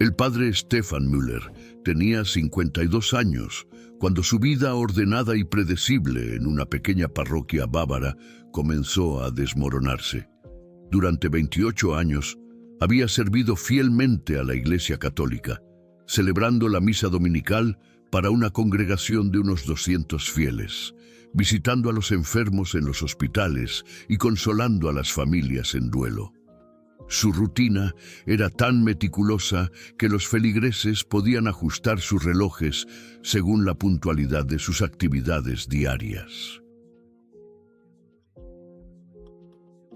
El padre Stefan Müller tenía 52 años cuando su vida ordenada y predecible en una pequeña parroquia bávara comenzó a desmoronarse. Durante 28 años había servido fielmente a la Iglesia Católica, celebrando la misa dominical para una congregación de unos 200 fieles, visitando a los enfermos en los hospitales y consolando a las familias en duelo. Su rutina era tan meticulosa que los feligreses podían ajustar sus relojes según la puntualidad de sus actividades diarias.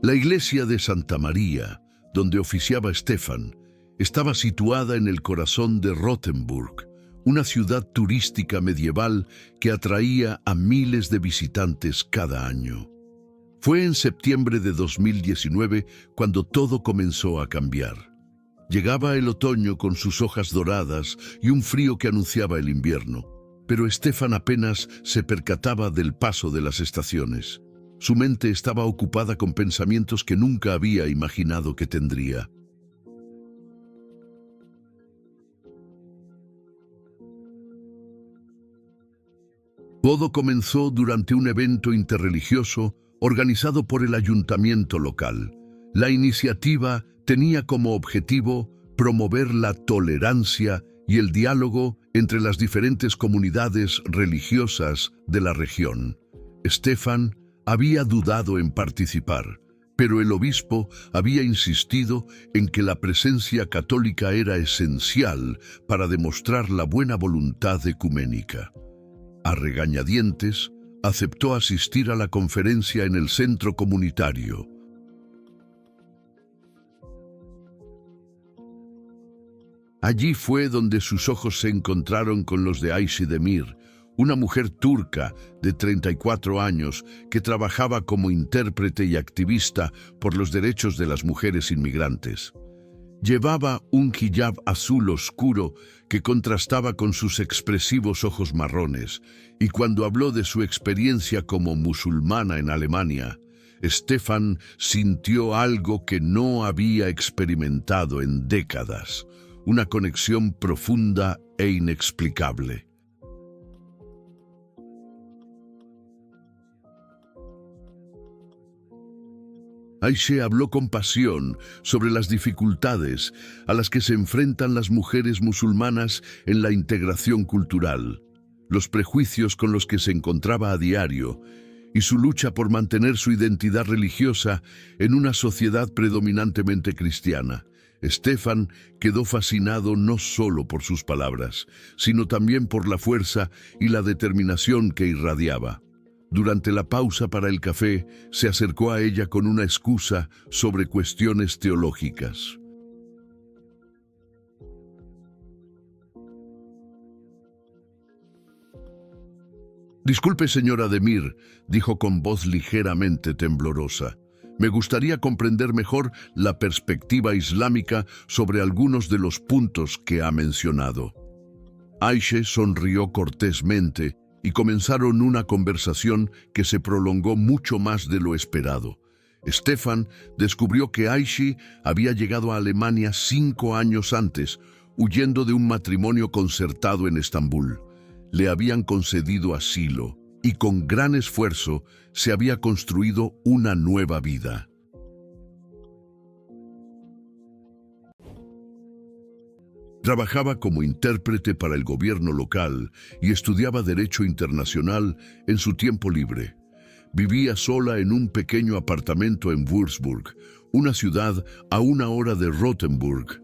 La iglesia de Santa María, donde oficiaba Stefan, estaba situada en el corazón de Rothenburg, una ciudad turística medieval que atraía a miles de visitantes cada año. Fue en septiembre de 2019 cuando todo comenzó a cambiar. Llegaba el otoño con sus hojas doradas y un frío que anunciaba el invierno, pero Stefan apenas se percataba del paso de las estaciones. Su mente estaba ocupada con pensamientos que nunca había imaginado que tendría. Todo comenzó durante un evento interreligioso organizado por el ayuntamiento local. La iniciativa tenía como objetivo promover la tolerancia y el diálogo entre las diferentes comunidades religiosas de la región. Stefan había dudado en participar, pero el obispo había insistido en que la presencia católica era esencial para demostrar la buena voluntad ecuménica. A regañadientes, aceptó asistir a la conferencia en el centro comunitario. Allí fue donde sus ojos se encontraron con los de Ayşe Demir, una mujer turca de 34 años que trabajaba como intérprete y activista por los derechos de las mujeres inmigrantes. Llevaba un hijab azul oscuro que contrastaba con sus expresivos ojos marrones, y cuando habló de su experiencia como musulmana en Alemania, Stefan sintió algo que no había experimentado en décadas, una conexión profunda e inexplicable. Ayşe habló con pasión sobre las dificultades a las que se enfrentan las mujeres musulmanas en la integración cultural, los prejuicios con los que se encontraba a diario y su lucha por mantener su identidad religiosa en una sociedad predominantemente cristiana. Stefan quedó fascinado no solo por sus palabras, sino también por la fuerza y la determinación que irradiaba. Durante la pausa para el café, se acercó a ella con una excusa sobre cuestiones teológicas. «Disculpe, señora Demir», dijo con voz ligeramente temblorosa. «Me gustaría comprender mejor la perspectiva islámica sobre algunos de los puntos que ha mencionado». Ayşe sonrió cortésmente y comenzaron una conversación que se prolongó mucho más de lo esperado. Stefan descubrió que Ayşe había llegado a Alemania 5 años antes, huyendo de un matrimonio concertado en Estambul. Le habían concedido asilo y con gran esfuerzo se había construido una nueva vida. Trabajaba como intérprete para el gobierno local y estudiaba Derecho Internacional en su tiempo libre. Vivía sola en un pequeño apartamento en Würzburg, una ciudad a 1 hora de Rothenburg.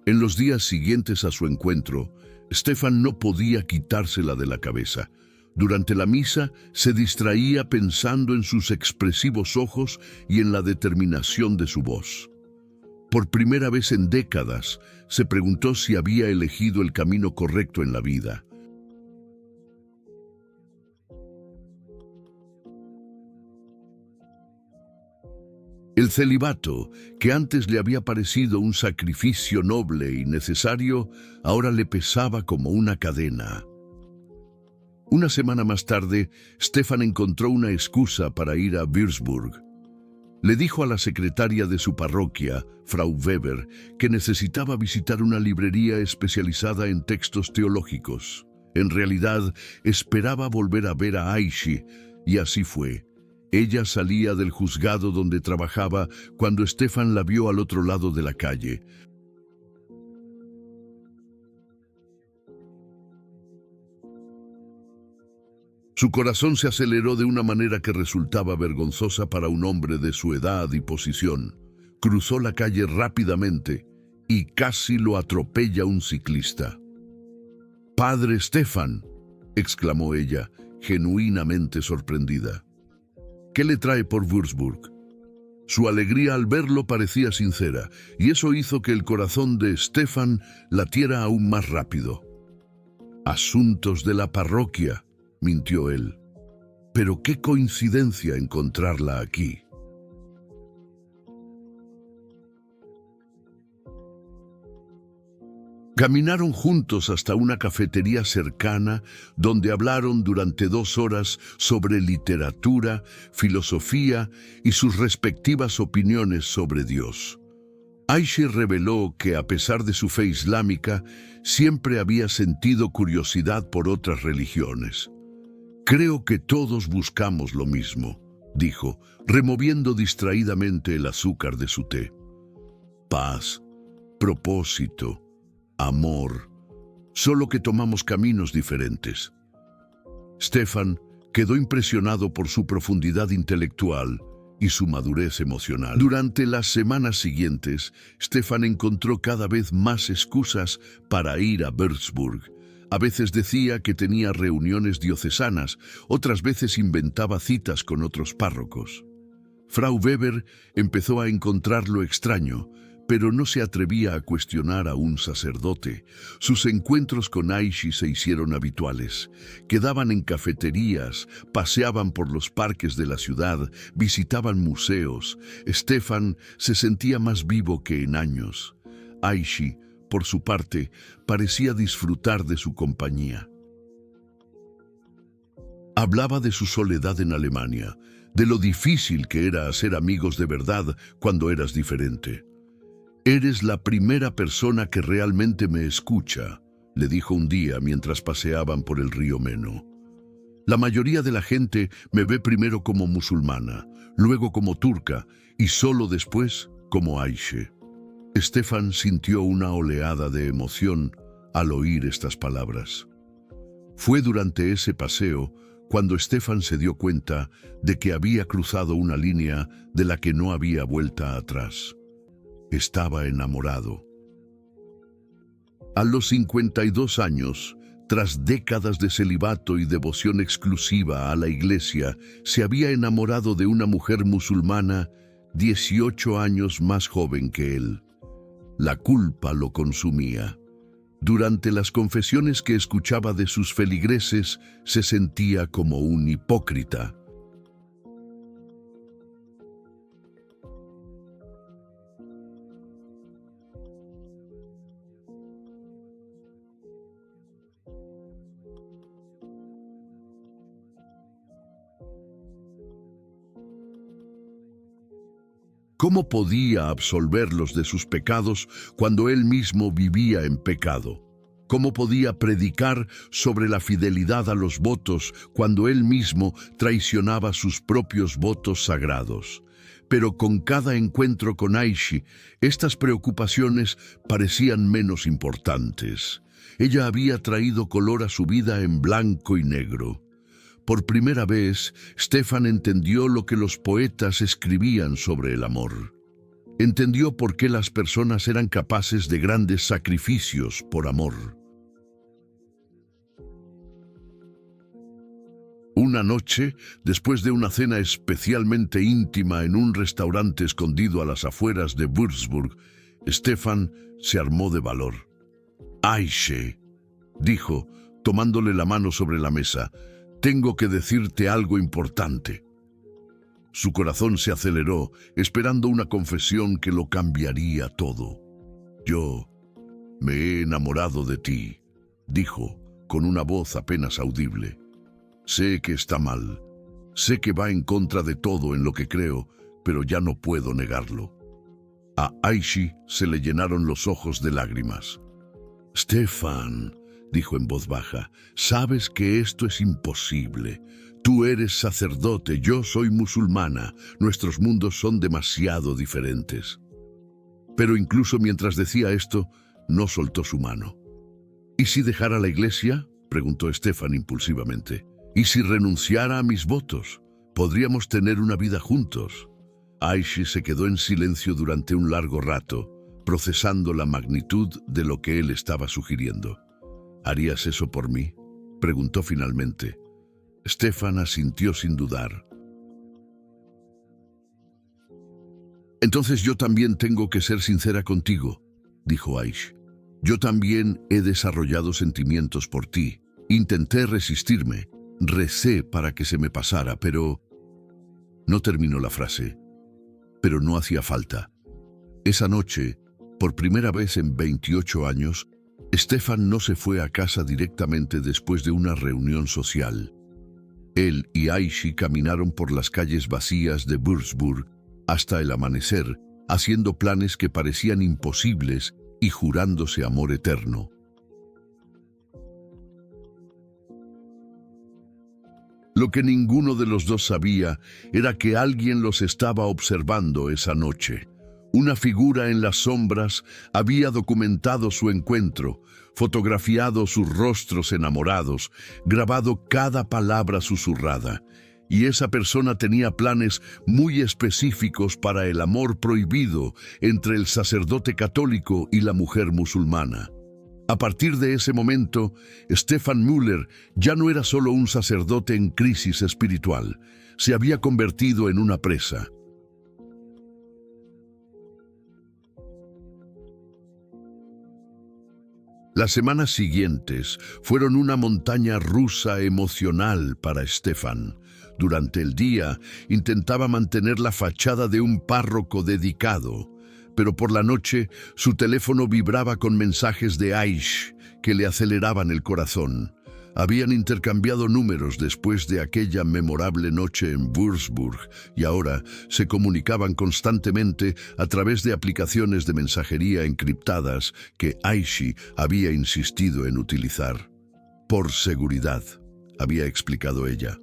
En los días siguientes a su encuentro, Stefan no podía quitársela de la cabeza. Durante la misa se distraía pensando en sus expresivos ojos y en la determinación de su voz. Por primera vez en décadas, se preguntó si había elegido el camino correcto en la vida. El celibato, que antes le había parecido un sacrificio noble y necesario, ahora le pesaba como una cadena. Una semana más tarde, Stefan encontró una excusa para ir a Würzburg. Le dijo a la secretaria de su parroquia, Frau Weber, que necesitaba visitar una librería especializada en textos teológicos. En realidad, esperaba volver a ver a Aishi, y así fue. Ella salía del juzgado donde trabajaba cuando Stefan la vio al otro lado de la calle. Su corazón se aceleró de una manera que resultaba vergonzosa para un hombre de su edad y posición. Cruzó la calle rápidamente y casi lo atropella un ciclista. «¡Padre Stefan!», exclamó ella, genuinamente sorprendida. «¿Qué le trae por Würzburg?». Su alegría al verlo parecía sincera, y eso hizo que el corazón de Stefan latiera aún más rápido. «Asuntos de la parroquia», mintió él. «Pero qué coincidencia encontrarla aquí». Caminaron juntos hasta una cafetería cercana donde hablaron durante 2 horas sobre literatura, filosofía y sus respectivas opiniones sobre Dios. Aishi reveló que, a pesar de su fe islámica, siempre había sentido curiosidad por otras religiones. «Creo que todos buscamos lo mismo», dijo, removiendo distraídamente el azúcar de su té. «Paz, propósito, amor, solo que tomamos caminos diferentes». Stefan quedó impresionado por su profundidad intelectual y su madurez emocional. Durante las semanas siguientes, Stefan encontró cada vez más excusas para ir a Würzburg. A veces decía que tenía reuniones diocesanas, otras veces inventaba citas con otros párrocos. Frau Weber empezó a encontrarlo extraño, pero no se atrevía a cuestionar a un sacerdote. Sus encuentros con Aishi se hicieron habituales. Quedaban en cafeterías, paseaban por los parques de la ciudad, visitaban museos. Stefan se sentía más vivo que en años. Aishi, por su parte, parecía disfrutar de su compañía. Hablaba de su soledad en Alemania, de lo difícil que era hacer amigos de verdad cuando eras diferente. «Eres la primera persona que realmente me escucha», le dijo un día mientras paseaban por el río Meno. «La mayoría de la gente me ve primero como musulmana, luego como turca y solo después como Aishi». Stefan sintió una oleada de emoción al oír estas palabras. Fue durante ese paseo cuando Stefan se dio cuenta de que había cruzado una línea de la que no había vuelta atrás. Estaba enamorado. A los 52 años, tras décadas de celibato y devoción exclusiva a la iglesia, se había enamorado de una mujer musulmana 18 años más joven que él. La culpa lo consumía. Durante las confesiones que escuchaba de sus feligreses, se sentía como un hipócrita. ¿Cómo podía absolverlos de sus pecados cuando él mismo vivía en pecado? ¿Cómo podía predicar sobre la fidelidad a los votos cuando él mismo traicionaba sus propios votos sagrados? Pero con cada encuentro con Aishi, estas preocupaciones parecían menos importantes. Ella había traído color a su vida en blanco y negro. Por primera vez, Stefan entendió lo que los poetas escribían sobre el amor. Entendió por qué las personas eran capaces de grandes sacrificios por amor. Una noche, después de una cena especialmente íntima en un restaurante escondido a las afueras de Würzburg, Stefan se armó de valor. «Aishi», dijo, tomándole la mano sobre la mesa, «tengo que decirte algo importante». Su corazón se aceleró, esperando una confesión que lo cambiaría todo. «Yo me he enamorado de ti», dijo, con una voz apenas audible. «Sé que está mal, sé que va en contra de todo en lo que creo, pero ya no puedo negarlo. A Aishi se le llenaron los ojos de lágrimas. «Stefan», dijo en voz baja, «sabes que esto es imposible. Tú eres sacerdote, yo soy musulmana. Nuestros mundos son demasiado diferentes». Pero incluso mientras decía esto, no soltó su mano. «¿Y si dejara la iglesia?», preguntó Stefan impulsivamente. «¿Y si renunciara a mis votos? Podríamos tener una vida juntos». Aishi se quedó en silencio durante un largo rato, procesando la magnitud de lo que él estaba sugiriendo. «¿Harías eso por mí?», preguntó finalmente. Stefan asintió sin dudar. «Entonces yo también tengo que ser sincera contigo», dijo Aishi. «Yo también he desarrollado sentimientos por ti. Intenté resistirme, recé para que se me pasara, pero...» No terminó la frase. Pero no hacía falta. Esa noche, por primera vez en 28 años, Stefan no se fue a casa directamente después de una reunión social. Él y Aishi caminaron por las calles vacías de Würzburg hasta el amanecer, haciendo planes que parecían imposibles y jurándose amor eterno. Lo que ninguno de los dos sabía era que alguien los estaba observando esa noche. Una figura en las sombras había documentado su encuentro, fotografiado sus rostros enamorados, grabado cada palabra susurrada. Y esa persona tenía planes muy específicos para el amor prohibido entre el sacerdote católico y la mujer musulmana. A partir de ese momento, Stefan Müller ya no era solo un sacerdote en crisis espiritual, se había convertido en una presa. Las semanas siguientes fueron una montaña rusa emocional para Stefan. Durante el día intentaba mantener la fachada de un párroco dedicado, pero por la noche su teléfono vibraba con mensajes de Aishi que le aceleraban el corazón. Habían intercambiado números después de aquella memorable noche en Würzburg y ahora se comunicaban constantemente a través de aplicaciones de mensajería encriptadas que Aishi había insistido en utilizar. «Por seguridad», había explicado ella.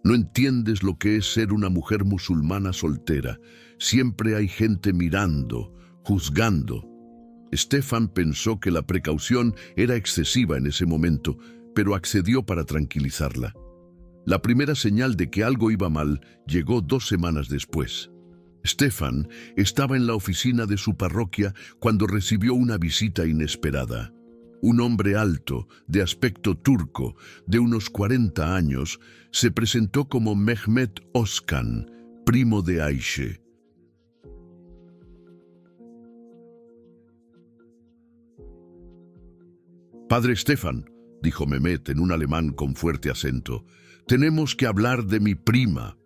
«No entiendes lo que es ser una mujer musulmana soltera. Siempre hay gente mirando, juzgando». Stefan pensó que la precaución era excesiva en ese momento, pero accedió para tranquilizarla. La primera señal de que algo iba mal llegó 2 semanas después. Stefan estaba en la oficina de su parroquia cuando recibió una visita inesperada. Un hombre alto, de aspecto turco, de unos 40 años, se presentó como Mehmet Özkan, primo de Aishi. «Padre Stefan», dijo Mehmet en un alemán con fuerte acento, «tenemos que hablar de mi prima».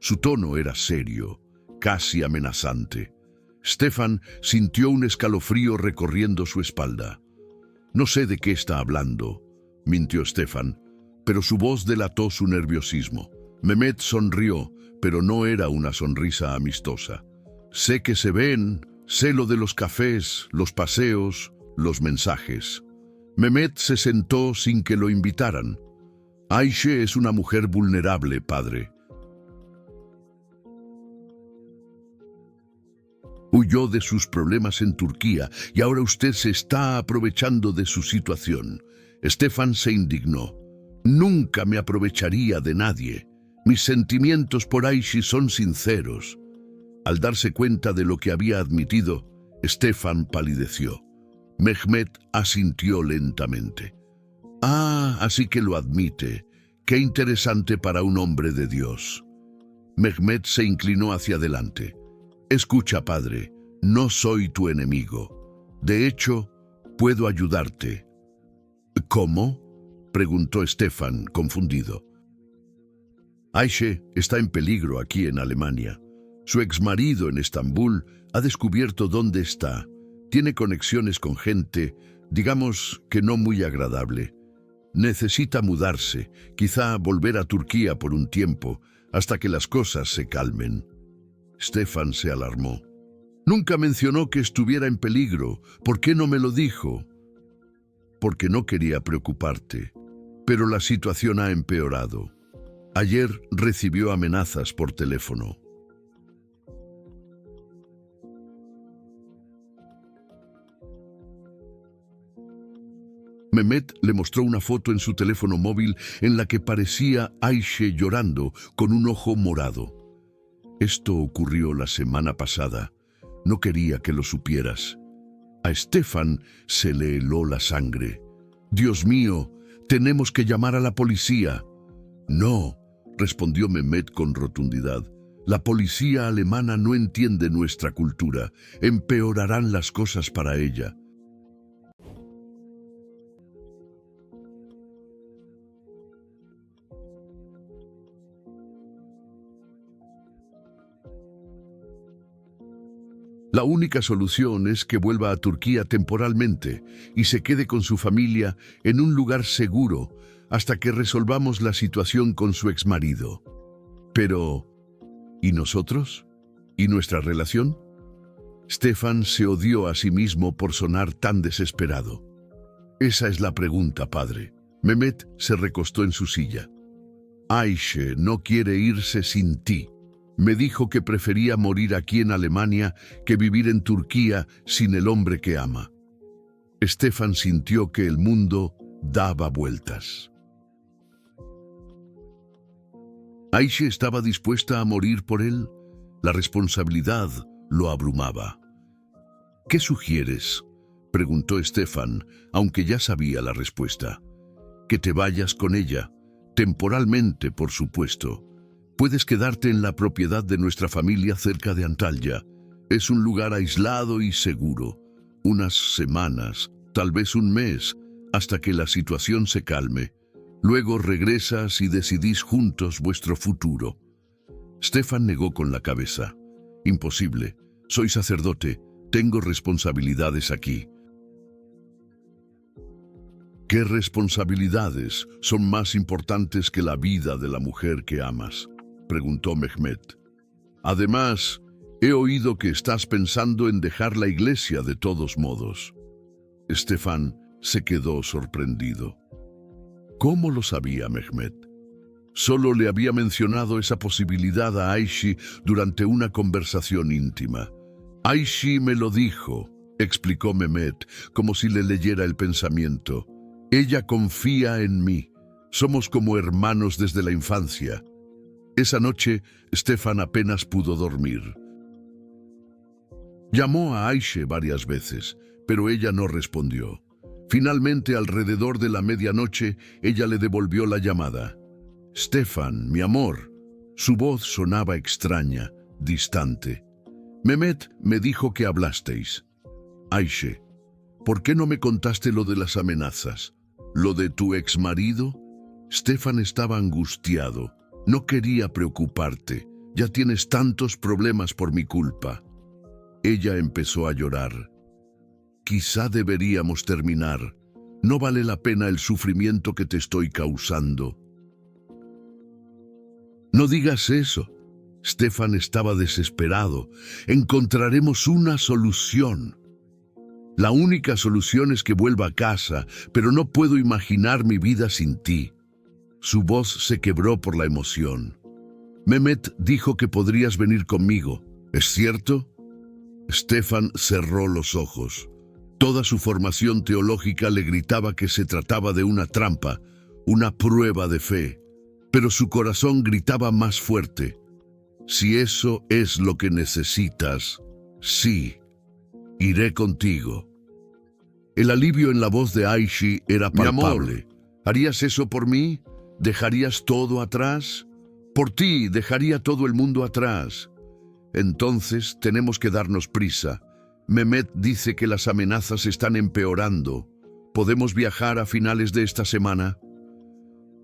Su tono era serio, casi amenazante. Stefan sintió un escalofrío recorriendo su espalda. «No sé de qué está hablando», mintió Stefan, pero su voz delató su nerviosismo. Mehmet sonrió, pero no era una sonrisa amistosa. «Sé que se ven, sé lo de los cafés, los paseos, los mensajes». Mehmet se sentó sin que lo invitaran. «Aishi es una mujer vulnerable, padre. Huyó de sus problemas en Turquía y ahora usted se está aprovechando de su situación». Stefan se indignó. «Nunca me aprovecharía de nadie. Mis sentimientos por Aishi son sinceros». Al darse cuenta de lo que había admitido, Stefan palideció. Mehmet asintió lentamente. «Ah, así que lo admite. Qué interesante para un hombre de Dios». Mehmet se inclinó hacia adelante. «Escucha, padre, no soy tu enemigo. De hecho, puedo ayudarte». «¿Cómo?», preguntó Stefan, confundido. «Aishi está en peligro aquí en Alemania. Su exmarido en Estambul ha descubierto dónde está. Tiene conexiones con gente, digamos que no muy agradable. Necesita mudarse, quizá volver a Turquía por un tiempo, hasta que las cosas se calmen. Stefan se alarmó. Nunca mencionó que estuviera en peligro. ¿Por qué no me lo dijo? Porque no quería preocuparte. Pero la situación ha empeorado. Ayer recibió amenazas por teléfono. Mehmet le mostró una foto en su teléfono móvil en la que parecía Ayşe llorando con un ojo morado. Esto ocurrió la semana pasada. No quería que lo supieras. A Stefan se le heló la sangre. «Dios mío, tenemos que llamar a la policía». «No», respondió Mehmet con rotundidad. «La policía alemana no entiende nuestra cultura. Empeorarán las cosas para ella». La única solución es que vuelva a Turquía temporalmente y se quede con su familia en un lugar seguro hasta que resolvamos la situación con su exmarido. Pero, ¿y nosotros? ¿Y nuestra relación? Stefan se odió a sí mismo por sonar tan desesperado. Esa es la pregunta, padre. Mehmet se recostó en su silla. Ayşe no quiere irse sin ti. Me dijo que prefería morir aquí en Alemania que vivir en Turquía sin el hombre que ama. Stefan sintió que el mundo daba vueltas. ¿Ayşe estaba dispuesta a morir por él? La responsabilidad lo abrumaba. ¿Qué sugieres?, preguntó Stefan, aunque ya sabía la respuesta. Que te vayas con ella, temporalmente, por supuesto. Puedes quedarte en la propiedad de nuestra familia cerca de Antalya. Es un lugar aislado y seguro. Unas semanas, tal vez un mes, hasta que la situación se calme. Luego regresas y decidís juntos vuestro futuro. Stefan negó con la cabeza. Imposible. Soy sacerdote. Tengo responsabilidades aquí. ¿Qué responsabilidades son más importantes que la vida de la mujer que amas?, preguntó Mehmet. Además, he oído que estás pensando en dejar la iglesia de todos modos. Stefan se quedó sorprendido. ¿Cómo lo sabía Mehmet? Solo le había mencionado esa posibilidad a Ayşe durante una conversación íntima. Ayşe me lo dijo, explicó Mehmet, como si le leyera el pensamiento. Ella confía en mí. Somos como hermanos desde la infancia. Esa noche, Stefan apenas pudo dormir. Llamó a Ayşe varias veces, pero ella no respondió. Finalmente, alrededor de la medianoche, ella le devolvió la llamada. «Stefan, mi amor». Su voz sonaba extraña, distante. «Mehmet me dijo que hablasteis». «Ayşe, ¿por qué no me contaste lo de las amenazas? ¿Lo de tu exmarido?» Stefan estaba angustiado. «No quería preocuparte. Ya tienes tantos problemas por mi culpa». Ella empezó a llorar. «Quizá deberíamos terminar. No vale la pena el sufrimiento que te estoy causando». «No digas eso». Stefan estaba desesperado. «Encontraremos una solución». «La única solución es que vuelva a casa, pero no puedo imaginar mi vida sin ti». Su voz se quebró por la emoción. «Mehmet dijo que podrías venir conmigo. ¿Es cierto?» Stefan cerró los ojos. Toda su formación teológica le gritaba que se trataba de una trampa, una prueba de fe. Pero su corazón gritaba más fuerte. «Si eso es lo que necesitas, sí, iré contigo». El alivio en la voz de Ayşe era palpable. «Mi amor, ¿harías eso por mí? ¿Dejarías todo atrás? Por ti dejaría todo el mundo atrás». «Entonces tenemos que darnos prisa. Mehmet dice que las amenazas están empeorando. ¿Podemos viajar a finales de esta semana?»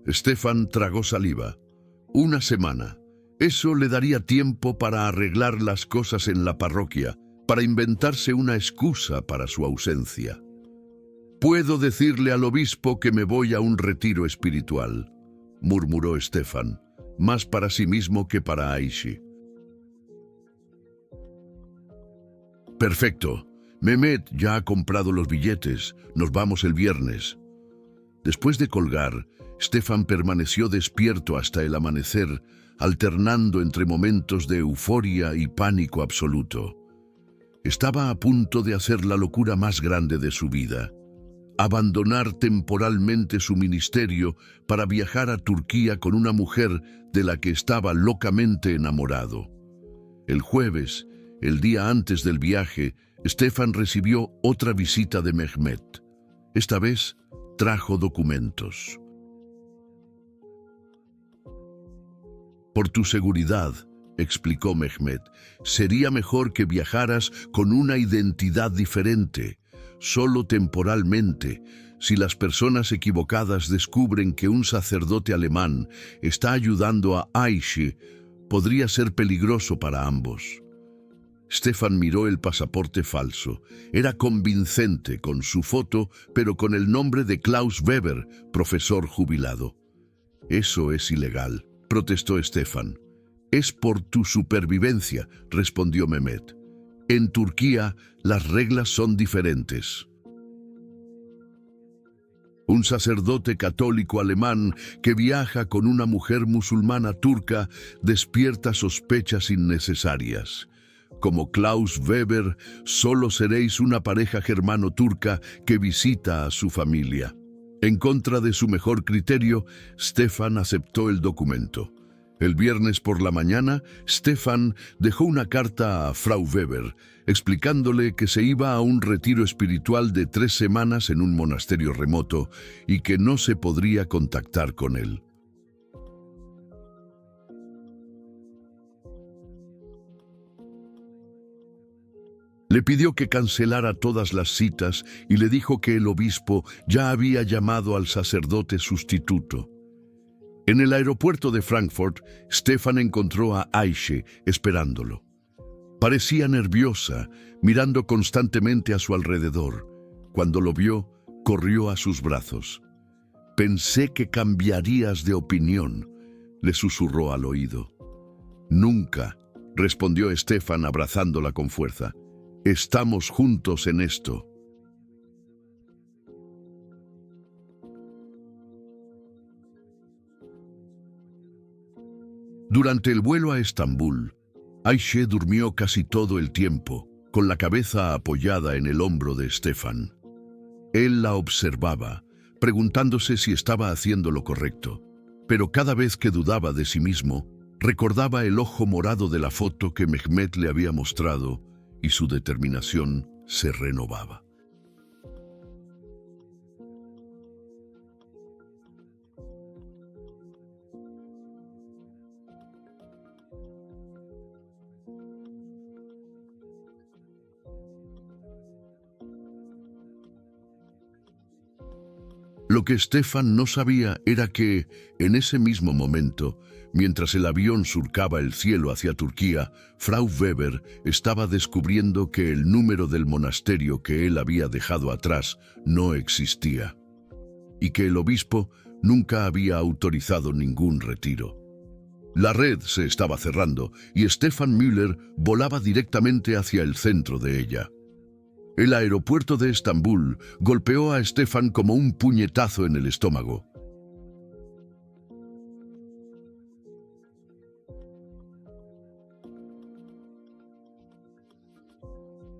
Stefan tragó saliva. «Una semana. Eso le daría tiempo para arreglar las cosas en la parroquia, para inventarse una excusa para su ausencia». Puedo decirle al obispo que me voy a un retiro espiritual, murmuró Stefan, más para sí mismo que para Aishi. Perfecto. Mehmet ya ha comprado los billetes. Nos vamos el viernes. Después de colgar, Stefan permaneció despierto hasta el amanecer, alternando entre momentos de euforia y pánico absoluto. Estaba a punto de hacer la locura más grande de su vida: abandonar temporalmente su ministerio para viajar a Turquía con una mujer de la que estaba locamente enamorado. El jueves, el día antes del viaje, Stefan recibió otra visita de Mehmet. Esta vez trajo documentos. Por tu seguridad, explicó Mehmet, sería mejor que viajaras con una identidad diferente, solo temporalmente. Si las personas equivocadas descubren que un sacerdote alemán está ayudando a Aishi, podría ser peligroso para ambos. Stefan miró el pasaporte falso. Era convincente con su foto, pero con el nombre de Klaus Weber, profesor jubilado. Eso es ilegal, protestó Stefan. Es por tu supervivencia, respondió Mehmet. En Turquía, las reglas son diferentes. Un sacerdote católico alemán que viaja con una mujer musulmana turca despierta sospechas innecesarias. Como Klaus Weber, solo seréis una pareja germano-turca que visita a su familia. En contra de su mejor criterio, Stefan aceptó el documento. El viernes por la mañana, Stefan dejó una carta a Frau Weber, explicándole que se iba a un retiro espiritual de 3 semanas en un monasterio remoto y que no se podría contactar con él. Le pidió que cancelara todas las citas y le dijo que el obispo ya había llamado al sacerdote sustituto. En el aeropuerto de Frankfurt, Stefan encontró a Aishi esperándolo. Parecía nerviosa, mirando constantemente a su alrededor. Cuando lo vio, corrió a sus brazos. «Pensé que cambiarías de opinión», le susurró al oído. «Nunca», respondió Stefan abrazándola con fuerza. «Estamos juntos en esto». Durante el vuelo a Estambul, Aishi durmió casi todo el tiempo, con la cabeza apoyada en el hombro de Stefan. Él la observaba, preguntándose si estaba haciendo lo correcto, pero cada vez que dudaba de sí mismo, recordaba el ojo morado de la foto que Mehmet le había mostrado y su determinación se renovaba. Lo que Stefan no sabía era que, en ese mismo momento, mientras el avión surcaba el cielo hacia Turquía, Frau Weber estaba descubriendo que el número del monasterio que él había dejado atrás no existía, y que el obispo nunca había autorizado ningún retiro. La red se estaba cerrando y Stefan Müller volaba directamente hacia el centro de ella. El aeropuerto de Estambul golpeó a Stefan como un puñetazo en el estómago.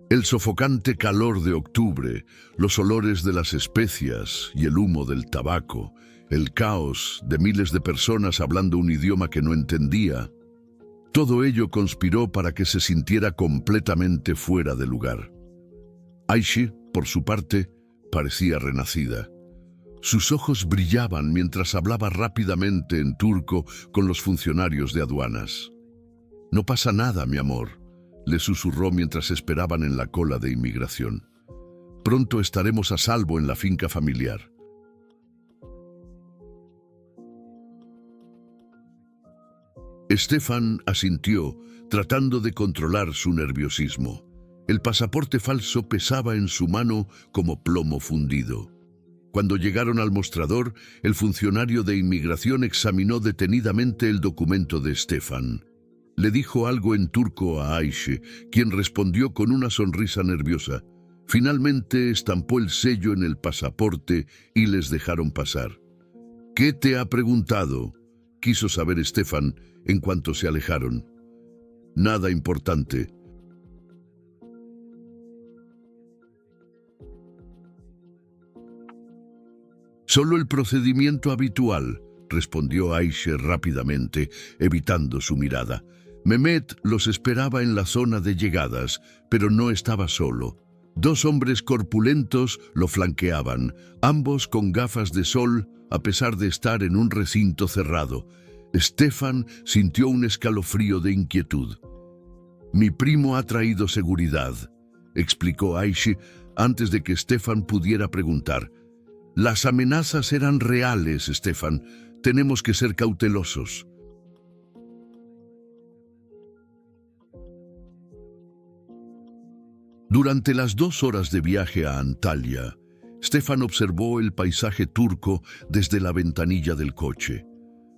El sofocante calor de octubre, los olores de las especias y el humo del tabaco, el caos de miles de personas hablando un idioma que no entendía, todo ello conspiró para que se sintiera completamente fuera de lugar. Aishi, por su parte, parecía renacida. Sus ojos brillaban mientras hablaba rápidamente en turco con los funcionarios de aduanas. «No pasa nada, mi amor», le susurró mientras esperaban en la cola de inmigración. «Pronto estaremos a salvo en la finca familiar». Stefan asintió, tratando de controlar su nerviosismo. El pasaporte falso pesaba en su mano como plomo fundido. Cuando llegaron al mostrador, el funcionario de inmigración examinó detenidamente el documento de Stefan. Le dijo algo en turco a Ayşe, quien respondió con una sonrisa nerviosa. Finalmente estampó el sello en el pasaporte y les dejaron pasar. «¿Qué te ha preguntado?», quiso saber Stefan en cuanto se alejaron. «Nada importante». «Solo el procedimiento habitual», respondió Ayşe rápidamente, evitando su mirada. Mehmet los esperaba en la zona de llegadas, pero no estaba solo. 2 hombres corpulentos lo flanqueaban, ambos con gafas de sol, a pesar de estar en un recinto cerrado. Stefan sintió un escalofrío de inquietud. «Mi primo ha traído seguridad», explicó Ayşe antes de que Stefan pudiera preguntar. «Las amenazas eran reales, Stefan. Tenemos que ser cautelosos». Durante las 2 horas de viaje a Antalya, Stefan observó el paisaje turco desde la ventanilla del coche.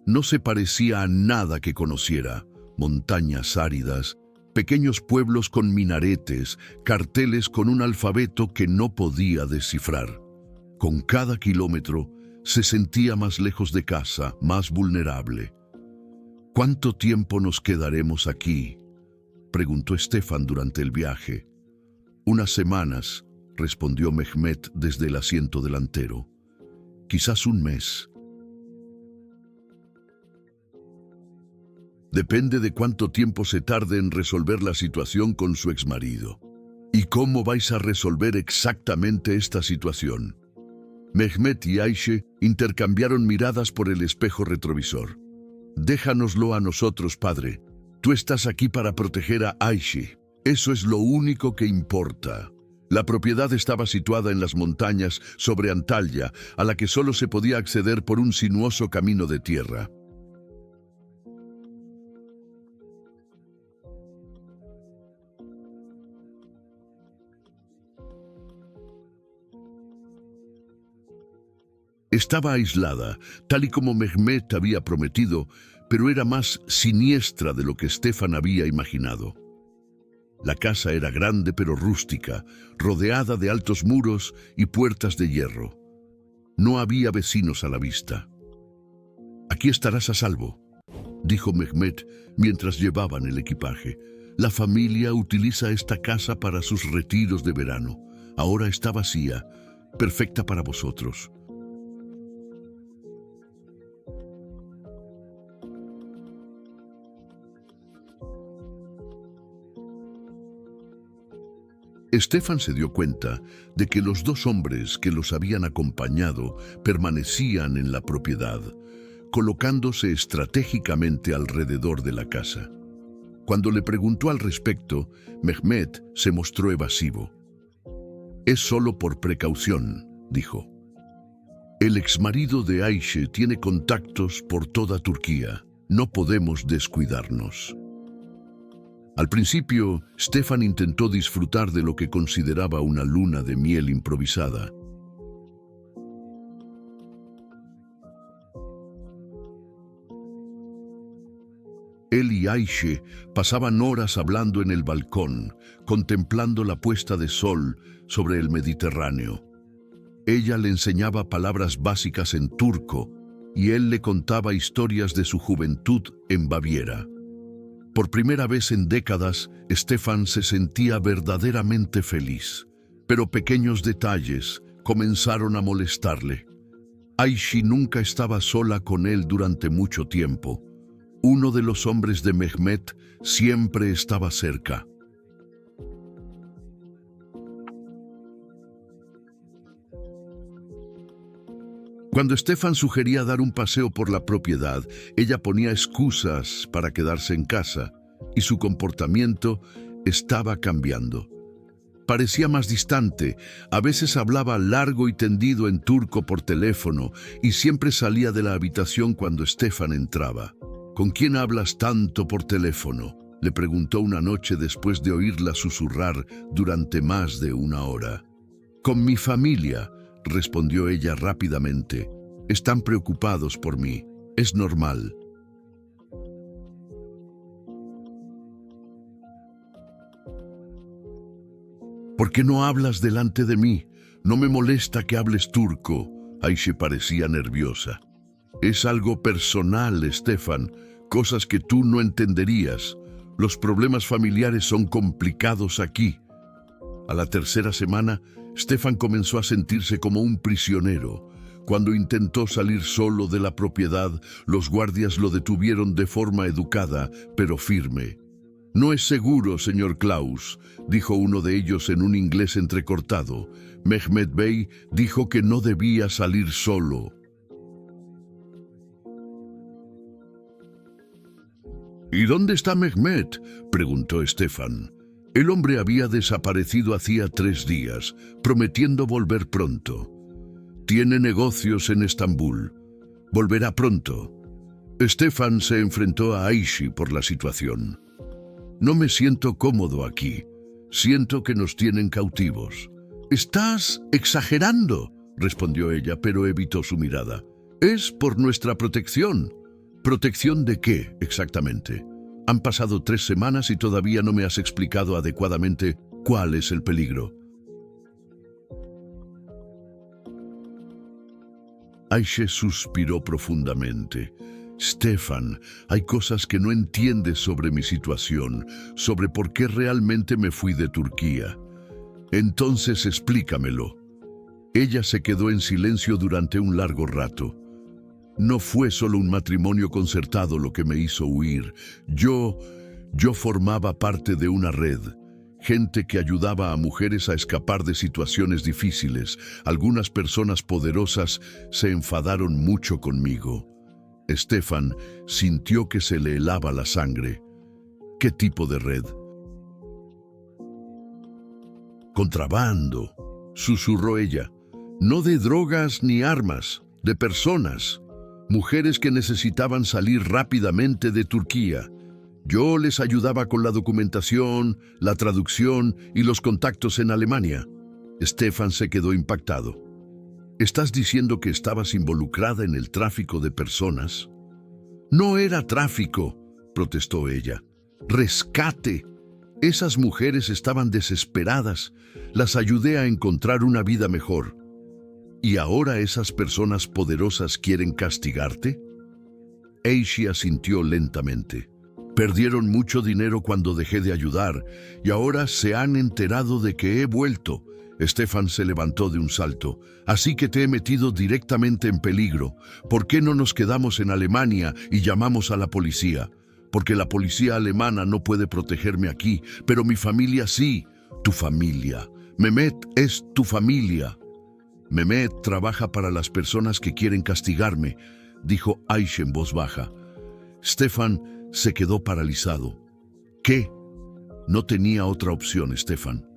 No se parecía a nada que conociera: montañas áridas, pequeños pueblos con minaretes, carteles con un alfabeto que no podía descifrar. Con cada kilómetro se sentía más lejos de casa, más vulnerable. «¿Cuánto tiempo nos quedaremos aquí?», preguntó Stefan durante el viaje. «Unas semanas», respondió Mehmet desde el asiento delantero. «Quizás un mes». «Depende de cuánto tiempo se tarde en resolver la situación con su exmarido». «¿Y cómo vais a resolver exactamente esta situación?». Mehmet y Ayşe intercambiaron miradas por el espejo retrovisor. «Déjanoslo a nosotros, padre. Tú estás aquí para proteger a Ayşe. Eso es lo único que importa». La propiedad estaba situada en las montañas sobre Antalya, a la que solo se podía acceder por un sinuoso camino de tierra. Estaba aislada, tal y como Mehmet había prometido, pero era más siniestra de lo que Stefan había imaginado. La casa era grande pero rústica, rodeada de altos muros y puertas de hierro. No había vecinos a la vista. «Aquí estarás a salvo», dijo Mehmet mientras llevaban el equipaje. «La familia utiliza esta casa para sus retiros de verano. Ahora está vacía, perfecta para vosotros». Stefan se dio cuenta de que los 2 hombres que los habían acompañado permanecían en la propiedad, colocándose estratégicamente alrededor de la casa. Cuando le preguntó al respecto, Mehmet se mostró evasivo. «Es solo por precaución», dijo. «El exmarido de Ayşe tiene contactos por toda Turquía. No podemos descuidarnos». Al principio, Stefan intentó disfrutar de lo que consideraba una luna de miel improvisada. Él y Ayşe pasaban horas hablando en el balcón, contemplando la puesta de sol sobre el Mediterráneo. Ella le enseñaba palabras básicas en turco y él le contaba historias de su juventud en Baviera. Por primera vez en décadas, Stefan se sentía verdaderamente feliz, pero pequeños detalles comenzaron a molestarle. Ayşe nunca estaba sola con él durante mucho tiempo. Uno de los hombres de Mehmet siempre estaba cerca. Cuando Stefan sugería dar un paseo por la propiedad, ella ponía excusas para quedarse en casa, y su comportamiento estaba cambiando. Parecía más distante, a veces hablaba largo y tendido en turco por teléfono, y siempre salía de la habitación cuando Stefan entraba. «¿Con quién hablas tanto por teléfono?», Le preguntó una noche después de oírla susurrar durante más de una hora. Con mi familia, respondió ella rápidamente. Están preocupados por mí. Es normal. ¿Por qué no hablas delante de mí? No me molesta que hables turco. Ayşe parecía nerviosa. Es algo personal, Stefan. Cosas que tú no entenderías. Los problemas familiares son complicados aquí. A la tercera semana, Stefan comenzó a sentirse como un prisionero. Cuando intentó salir solo de la propiedad, los guardias lo detuvieron de forma educada, pero firme. No es seguro, señor Klaus, dijo uno de ellos en un inglés entrecortado. Mehmet Bey dijo que no debía salir solo. ¿Y dónde está Mehmet?, preguntó Stefan. El hombre había desaparecido hacía 3 días, prometiendo volver pronto. Tiene negocios en Estambul. Volverá pronto. Stefan se enfrentó a Ayşe por la situación. No me siento cómodo aquí. Siento que nos tienen cautivos. Estás exagerando, respondió ella, pero evitó su mirada. Es por nuestra protección. ¿Protección de qué, exactamente? Han pasado 3 semanas y todavía no me has explicado adecuadamente cuál es el peligro. Ayşe suspiró profundamente. Stefan, hay cosas que no entiendes sobre mi situación, sobre por qué realmente me fui de Turquía. Entonces explícamelo. Ella se quedó en silencio durante un largo rato. No fue solo un matrimonio concertado lo que me hizo huir. Yo formaba parte de una red. Gente que ayudaba a mujeres a escapar de situaciones difíciles. Algunas personas poderosas se enfadaron mucho conmigo. Stefan sintió que se le helaba la sangre. ¿Qué tipo de red? Contrabando, susurró ella. No de drogas ni armas, de personas. Mujeres que necesitaban salir rápidamente de Turquía. Yo les ayudaba con la documentación, la traducción y los contactos en Alemania. Stefan se quedó impactado. ¿Estás diciendo que estabas involucrada en el tráfico de personas? No era tráfico, protestó ella. Rescate. Esas mujeres estaban desesperadas. Las ayudé a encontrar una vida mejor. ¿Y ahora esas personas poderosas quieren castigarte? Ayşe asintió lentamente. Perdieron mucho dinero cuando dejé de ayudar y ahora se han enterado de que he vuelto. Stefan se levantó de un salto. Así que te he metido directamente en peligro. ¿Por qué no nos quedamos en Alemania y llamamos a la policía? Porque la policía alemana no puede protegerme aquí, pero mi familia sí. Tu familia. Mehmet es tu familia. Mehmet trabaja para las personas que quieren castigarme, dijo Ayşe en voz baja. Stefan se quedó paralizado. ¿Qué? No tenía otra opción, Stefan.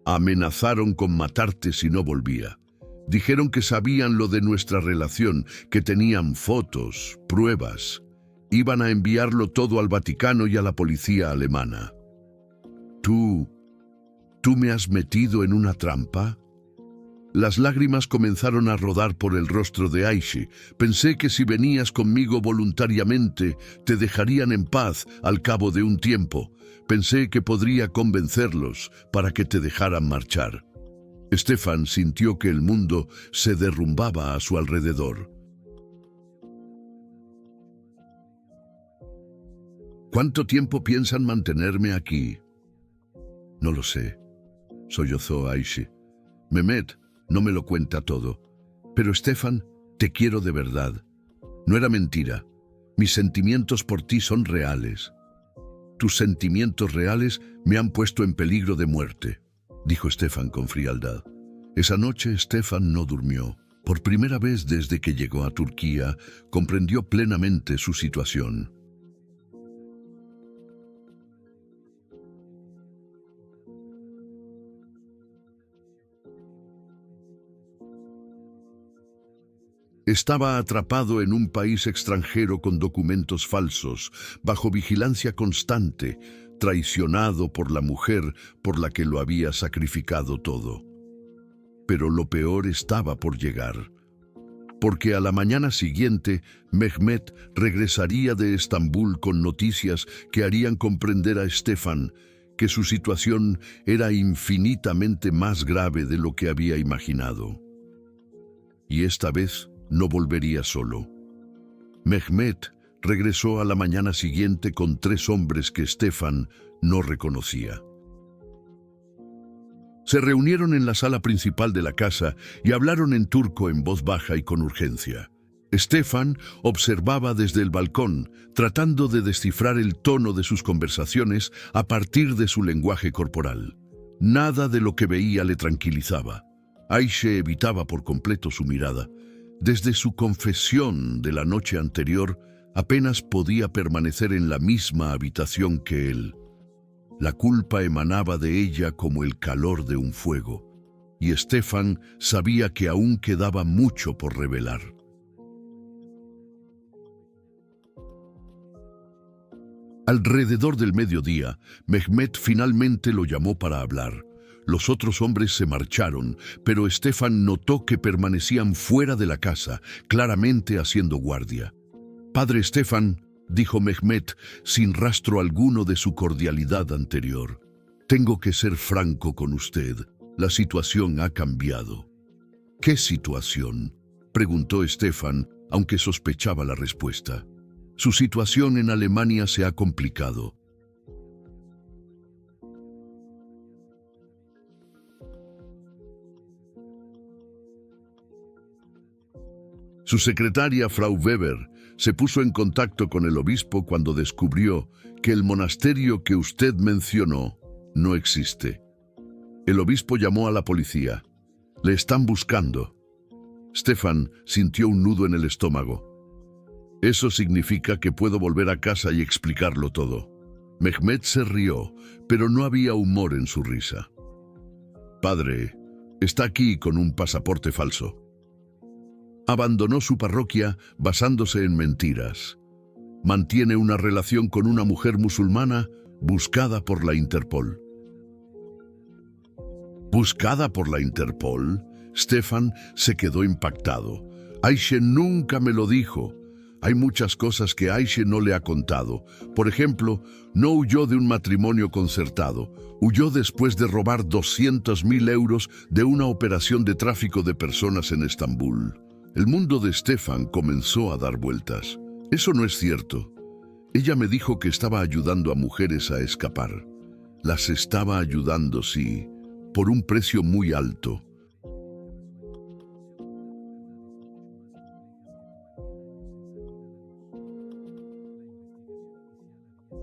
Amenazaron con matarte si no volvía. Dijeron que sabían lo de nuestra relación, que tenían fotos, pruebas. Iban a enviarlo todo al Vaticano y a la policía alemana. ¿Tú me has metido en una trampa? Las lágrimas comenzaron a rodar por el rostro de Ayşe. Pensé que si venías conmigo voluntariamente, te dejarían en paz al cabo de un tiempo. Pensé que podría convencerlos para que te dejaran marchar. Stefan sintió que el mundo se derrumbaba a su alrededor. ¿Cuánto tiempo piensan mantenerme aquí? No lo sé, sollozó Ayşe. Mehmet no me lo cuenta todo. Pero Stefan, te quiero de verdad. No era mentira. Mis sentimientos por ti son reales. Tus sentimientos reales me han puesto en peligro de muerte, dijo Stefan con frialdad. Esa noche Stefan no durmió. Por primera vez desde que llegó a Turquía, comprendió plenamente su situación. Estaba atrapado en un país extranjero con documentos falsos, bajo vigilancia constante, traicionado por la mujer por la que lo había sacrificado todo. Pero lo peor estaba por llegar, porque a la mañana siguiente Mehmet regresaría de Estambul con noticias que harían comprender a Stefan que su situación era infinitamente más grave de lo que había imaginado. Y esta vez no volvería solo. Mehmet regresó a la mañana siguiente con 3 hombres que Stefan no reconocía. Se reunieron en la sala principal de la casa y hablaron en turco en voz baja y con urgencia. Stefan observaba desde el balcón, tratando de descifrar el tono de sus conversaciones a partir de su lenguaje corporal. Nada de lo que veía le tranquilizaba. Ayşe evitaba por completo su mirada. Desde su confesión de la noche anterior, apenas podía permanecer en la misma habitación que él. La culpa emanaba de ella como el calor de un fuego, y Stefan sabía que aún quedaba mucho por revelar. Alrededor del mediodía, Mehmet finalmente lo llamó para hablar. Los otros hombres se marcharon, pero Stefan notó que permanecían fuera de la casa, claramente haciendo guardia. «Padre Stefan», dijo Mehmet, sin rastro alguno de su cordialidad anterior, «tengo que ser franco con usted. La situación ha cambiado». «¿Qué situación?», preguntó Stefan, aunque sospechaba la respuesta. «Su situación en Alemania se ha complicado». Su secretaria, Frau Weber, se puso en contacto con el obispo cuando descubrió que el monasterio que usted mencionó no existe. El obispo llamó a la policía. «Le están buscando». Stefan sintió un nudo en el estómago. «Eso significa que puedo volver a casa y explicarlo todo». Mehmet se rió, pero no había humor en su risa. «Padre, está aquí con un pasaporte falso». Abandonó su parroquia basándose en mentiras. Mantiene una relación con una mujer musulmana buscada por la Interpol. ¿Buscada por la Interpol? Stefan se quedó impactado. Ayşe nunca me lo dijo. Hay muchas cosas que Ayşe no le ha contado. Por ejemplo, no huyó de un matrimonio concertado. Huyó después de robar 200.000 euros de una operación de tráfico de personas en Estambul. El mundo de Stefan comenzó a dar vueltas. Eso no es cierto. Ella me dijo que estaba ayudando a mujeres a escapar. Las estaba ayudando, sí, por un precio muy alto.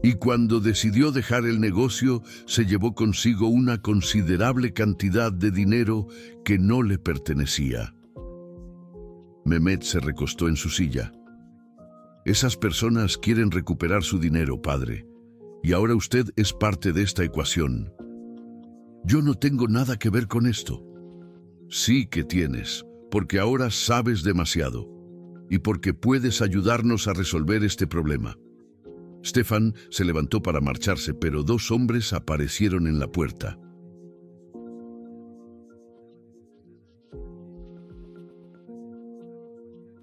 Y cuando decidió dejar el negocio, se llevó consigo una considerable cantidad de dinero que no le pertenecía. Mehmet se recostó en su silla. Esas personas quieren recuperar su dinero, padre, y ahora usted es parte de esta ecuación. Yo no tengo nada que ver con esto. Sí que tienes, porque ahora sabes demasiado, y porque puedes ayudarnos a resolver este problema. Stefan se levantó para marcharse, pero 2 hombres aparecieron en la puerta.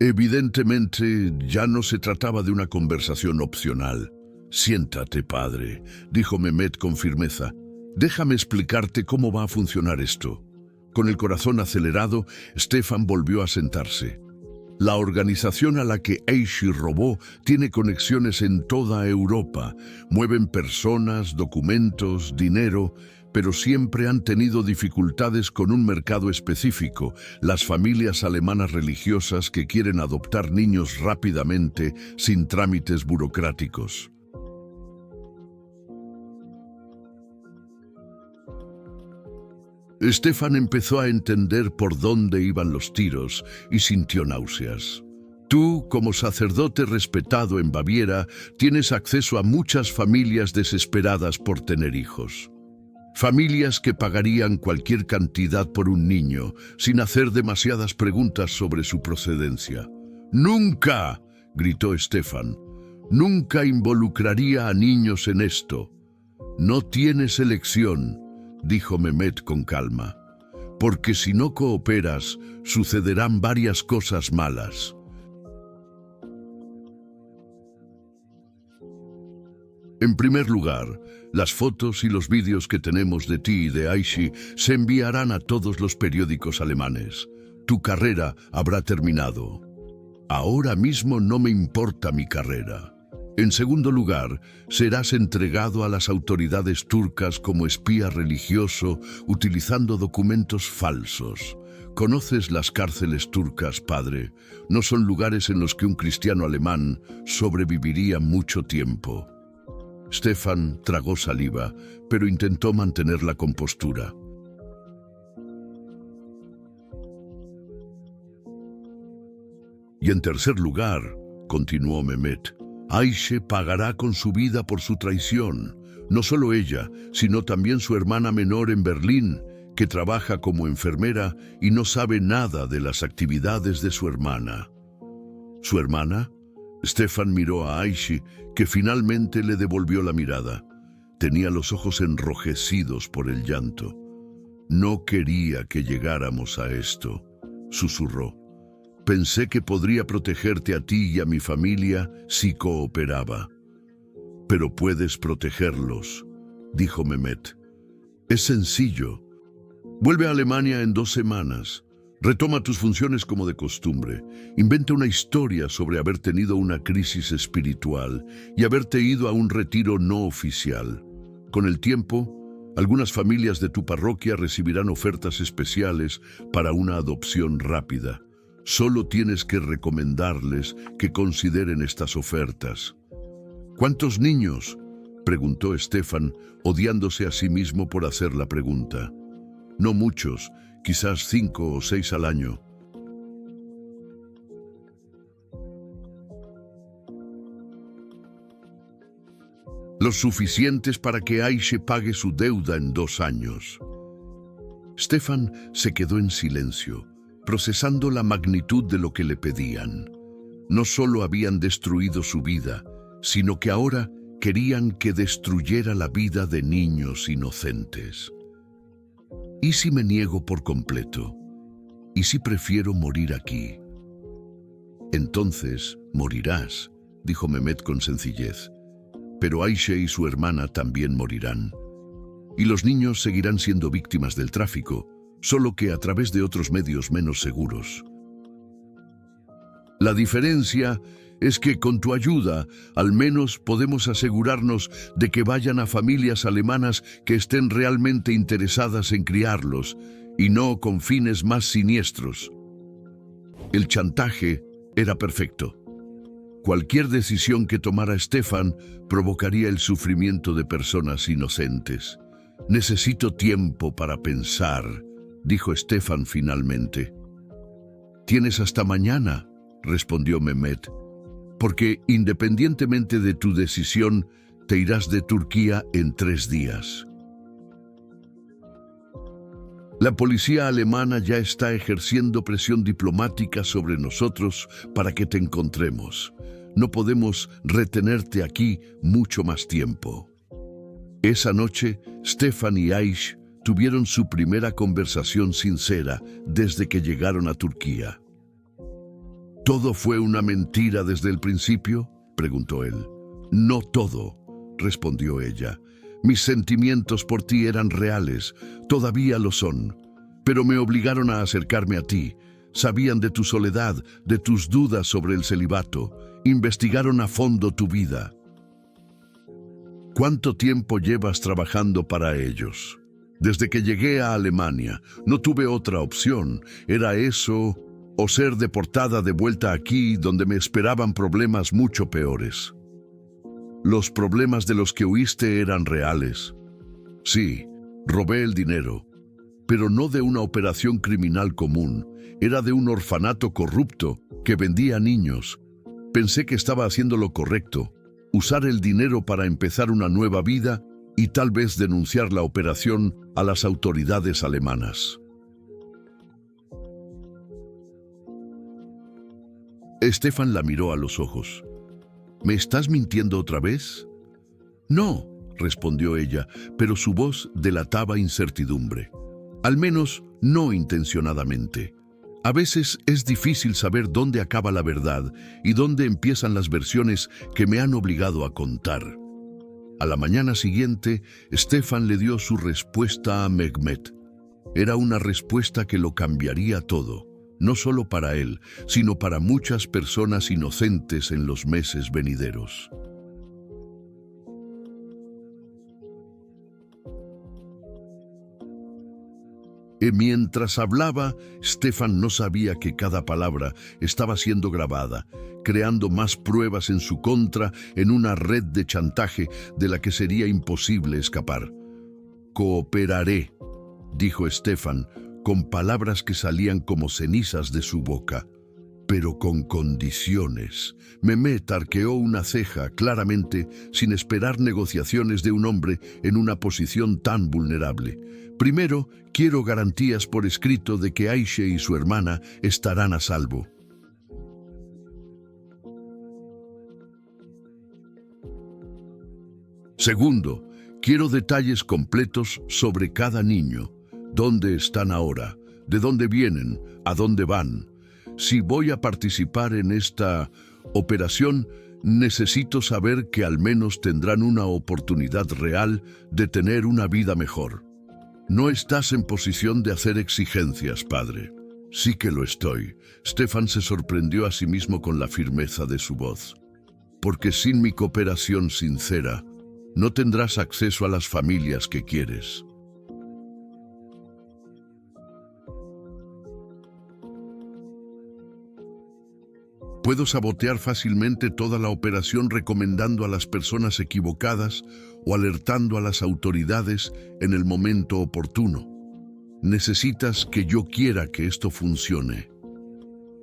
Evidentemente, ya no se trataba de una conversación opcional. «Siéntate, padre», dijo Mehmet con firmeza. «Déjame explicarte cómo va a funcionar esto». Con el corazón acelerado, Stefan volvió a sentarse. La organización a la que Ayşe robó tiene conexiones en toda Europa. Mueven personas, documentos, dinero, pero siempre han tenido dificultades con un mercado específico, las familias alemanas religiosas que quieren adoptar niños rápidamente, sin trámites burocráticos. Stefan empezó a entender por dónde iban los tiros y sintió náuseas. Tú, como sacerdote respetado en Baviera, tienes acceso a muchas familias desesperadas por tener hijos. Familias que pagarían cualquier cantidad por un niño, sin hacer demasiadas preguntas sobre su procedencia. ¡Nunca!, gritó Stefan. «Nunca involucraría a niños en esto». «No tienes elección», dijo Mehmet con calma, «porque si no cooperas, sucederán varias cosas malas». En primer lugar, las fotos y los vídeos que tenemos de ti y de Ayşe se enviarán a todos los periódicos alemanes. Tu carrera habrá terminado. Ahora mismo no me importa mi carrera. En segundo lugar, serás entregado a las autoridades turcas como espía religioso utilizando documentos falsos. ¿Conoces las cárceles turcas, padre? No son lugares en los que un cristiano alemán sobreviviría mucho tiempo. Stefan tragó saliva, pero intentó mantener la compostura. Y en tercer lugar, continuó Mehmet, Ayşe pagará con su vida por su traición. No solo ella, sino también su hermana menor en Berlín, que trabaja como enfermera y no sabe nada de las actividades de su hermana. ¿Su hermana? Stefan miró a Ayşe, que finalmente le devolvió la mirada. Tenía los ojos enrojecidos por el llanto. «No quería que llegáramos a esto», susurró. «Pensé que podría protegerte a ti y a mi familia si cooperaba». «Pero puedes protegerlos», dijo Mehmet. «Es sencillo. Vuelve a Alemania en 2 semanas. Retoma tus funciones como de costumbre. Inventa una historia sobre haber tenido una crisis espiritual y haberte ido a un retiro no oficial. Con el tiempo, algunas familias de tu parroquia recibirán ofertas especiales para una adopción rápida. Solo tienes que recomendarles que consideren estas ofertas». «¿Cuántos niños?», preguntó Stefan, odiándose a sí mismo por hacer la pregunta. «No muchos, quizás 5 o 6 al año». «Los suficientes para que Ayşe pague su deuda en 2 años». Stefan se quedó en silencio, procesando la magnitud de lo que le pedían. No solo habían destruido su vida, sino que ahora querían que destruyera la vida de niños inocentes. ¿Y si me niego por completo? ¿Y si prefiero morir aquí? «Entonces morirás», dijo Mehmet con sencillez. «Pero Ayşe y su hermana también morirán. Y los niños seguirán siendo víctimas del tráfico, solo que a través de otros medios menos seguros. La diferencia es que con tu ayuda, al menos podemos asegurarnos de que vayan a familias alemanas que estén realmente interesadas en criarlos, y no con fines más siniestros». El chantaje era perfecto. Cualquier decisión que tomara Stefan provocaría el sufrimiento de personas inocentes. «Necesito tiempo para pensar», dijo Stefan finalmente. «Tienes hasta mañana», respondió Mehmet, «porque independientemente de tu decisión, te irás de Turquía en 3 días». La policía alemana ya está ejerciendo presión diplomática sobre nosotros para que te encontremos. No podemos retenerte aquí mucho más tiempo. Esa noche, Stefan y Ayşe tuvieron su primera conversación sincera desde que llegaron a Turquía. «¿Todo fue una mentira desde el principio?», preguntó él. «No todo», respondió ella. «Mis sentimientos por ti eran reales, todavía lo son, pero me obligaron a acercarme a ti. Sabían de tu soledad, de tus dudas sobre el celibato, investigaron a fondo tu vida». «¿Cuánto tiempo llevas trabajando para ellos?». «Desde que llegué a Alemania, no tuve otra opción. Era eso o ser deportada de vuelta aquí, donde me esperaban problemas mucho peores». «Los problemas de los que huiste eran reales». «Sí, robé el dinero, pero no de una operación criminal común. Era de un orfanato corrupto que vendía niños. Pensé que estaba haciendo lo correcto, usar el dinero para empezar una nueva vida y tal vez denunciar la operación a las autoridades alemanas. Stefan la miró a los ojos. ¿Me estás mintiendo otra vez? No, respondió ella, pero su voz delataba incertidumbre. Al menos no intencionadamente. A veces es difícil saber dónde acaba la verdad y dónde empiezan las versiones que me han obligado a contar. A la mañana siguiente, Stefan le dio su respuesta a Mehmet. Era una respuesta que lo cambiaría todo, no solo para él, sino para muchas personas inocentes en los meses venideros. Y mientras hablaba, Stefan no sabía que cada palabra estaba siendo grabada, creando más pruebas en su contra en una red de chantaje de la que sería imposible escapar. «Cooperaré», dijo Stefan, con palabras que salían como cenizas de su boca. Pero con condiciones. Mehmet arqueó una ceja, claramente, sin esperar negociaciones de un hombre en una posición tan vulnerable. Primero, quiero garantías por escrito de que Ayşe y su hermana estarán a salvo. Segundo, quiero detalles completos sobre cada niño. ¿Dónde están ahora? ¿De dónde vienen? ¿A dónde van? Si voy a participar en esta operación, necesito saber que al menos tendrán una oportunidad real de tener una vida mejor. No estás en posición de hacer exigencias, padre. Sí que lo estoy. Stefan se sorprendió a sí mismo con la firmeza de su voz. Porque sin mi cooperación sincera, no tendrás acceso a las familias que quieres. Puedo sabotear fácilmente toda la operación recomendando a las personas equivocadas o alertando a las autoridades en el momento oportuno. Necesitas que yo quiera que esto funcione.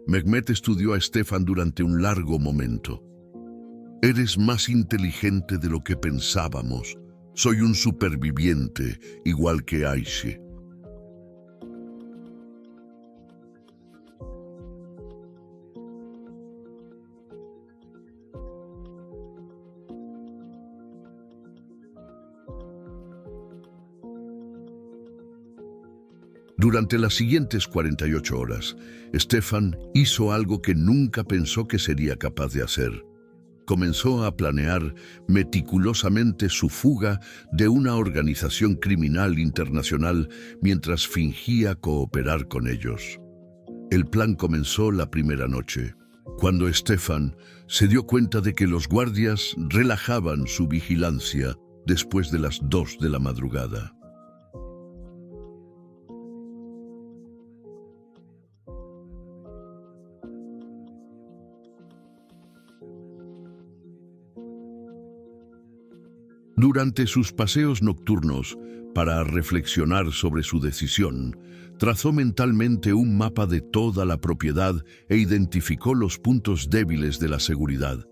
Mehmet estudió a Stefan durante un largo momento. Eres más inteligente de lo que pensábamos. Soy un superviviente, igual que Ayşe. Durante las siguientes 48 horas, Stefan hizo algo que nunca pensó que sería capaz de hacer. Comenzó a planear meticulosamente su fuga de una organización criminal internacional mientras fingía cooperar con ellos. El plan comenzó la primera noche, cuando Stefan se dio cuenta de que los guardias relajaban su vigilancia después de las 2 de la madrugada. Durante sus paseos nocturnos, para reflexionar sobre su decisión, trazó mentalmente un mapa de toda la propiedad e identificó los puntos débiles de la seguridad.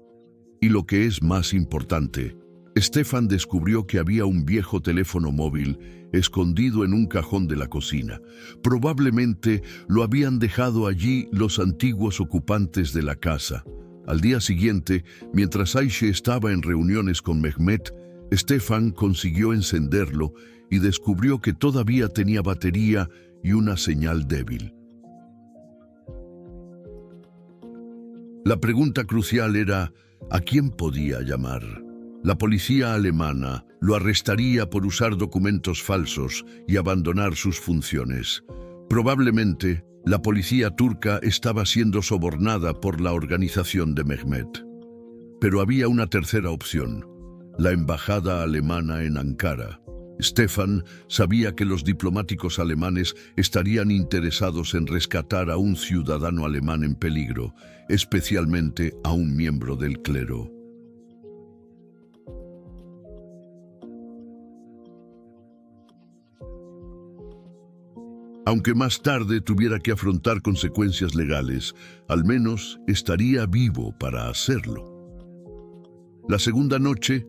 Y lo que es más importante, Stefan descubrió que había un viejo teléfono móvil escondido en un cajón de la cocina. Probablemente lo habían dejado allí los antiguos ocupantes de la casa. Al día siguiente, mientras Ayşe estaba en reuniones con Mehmet, Stefan consiguió encenderlo y descubrió que todavía tenía batería y una señal débil. La pregunta crucial era, ¿a quién podía llamar? La policía alemana lo arrestaría por usar documentos falsos y abandonar sus funciones. Probablemente, la policía turca estaba siendo sobornada por la organización de Mehmet. Pero había una tercera opción. La embajada alemana en Ankara. Stefan sabía que los diplomáticos alemanes estarían interesados en rescatar a un ciudadano alemán en peligro, especialmente a un miembro del clero. Aunque más tarde tuviera que afrontar consecuencias legales, al menos estaría vivo para hacerlo. La segunda noche,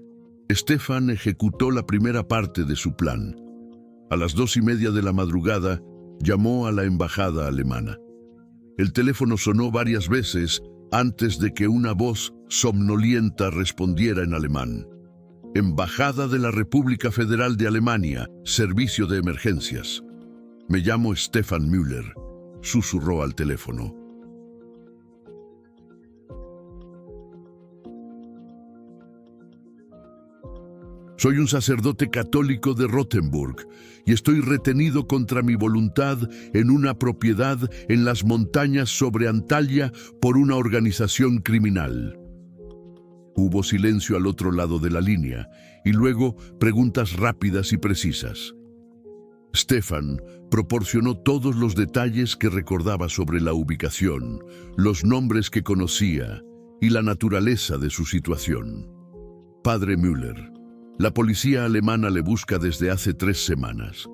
Stefan ejecutó la primera parte de su plan. A las 2:30 de la madrugada, llamó a la embajada alemana. El teléfono sonó varias veces antes de que una voz somnolienta respondiera en alemán. Embajada de la República Federal de Alemania, Servicio de Emergencias. Me llamo Stefan Müller, susurró al teléfono. Soy un sacerdote católico de Rothenburg y estoy retenido contra mi voluntad en una propiedad en las montañas sobre Antalya por una organización criminal. Hubo silencio al otro lado de la línea y luego preguntas rápidas y precisas. Stefan proporcionó todos los detalles que recordaba sobre la ubicación, los nombres que conocía y la naturaleza de su situación. Padre Müller, la policía alemana le busca desde hace 3 semanas.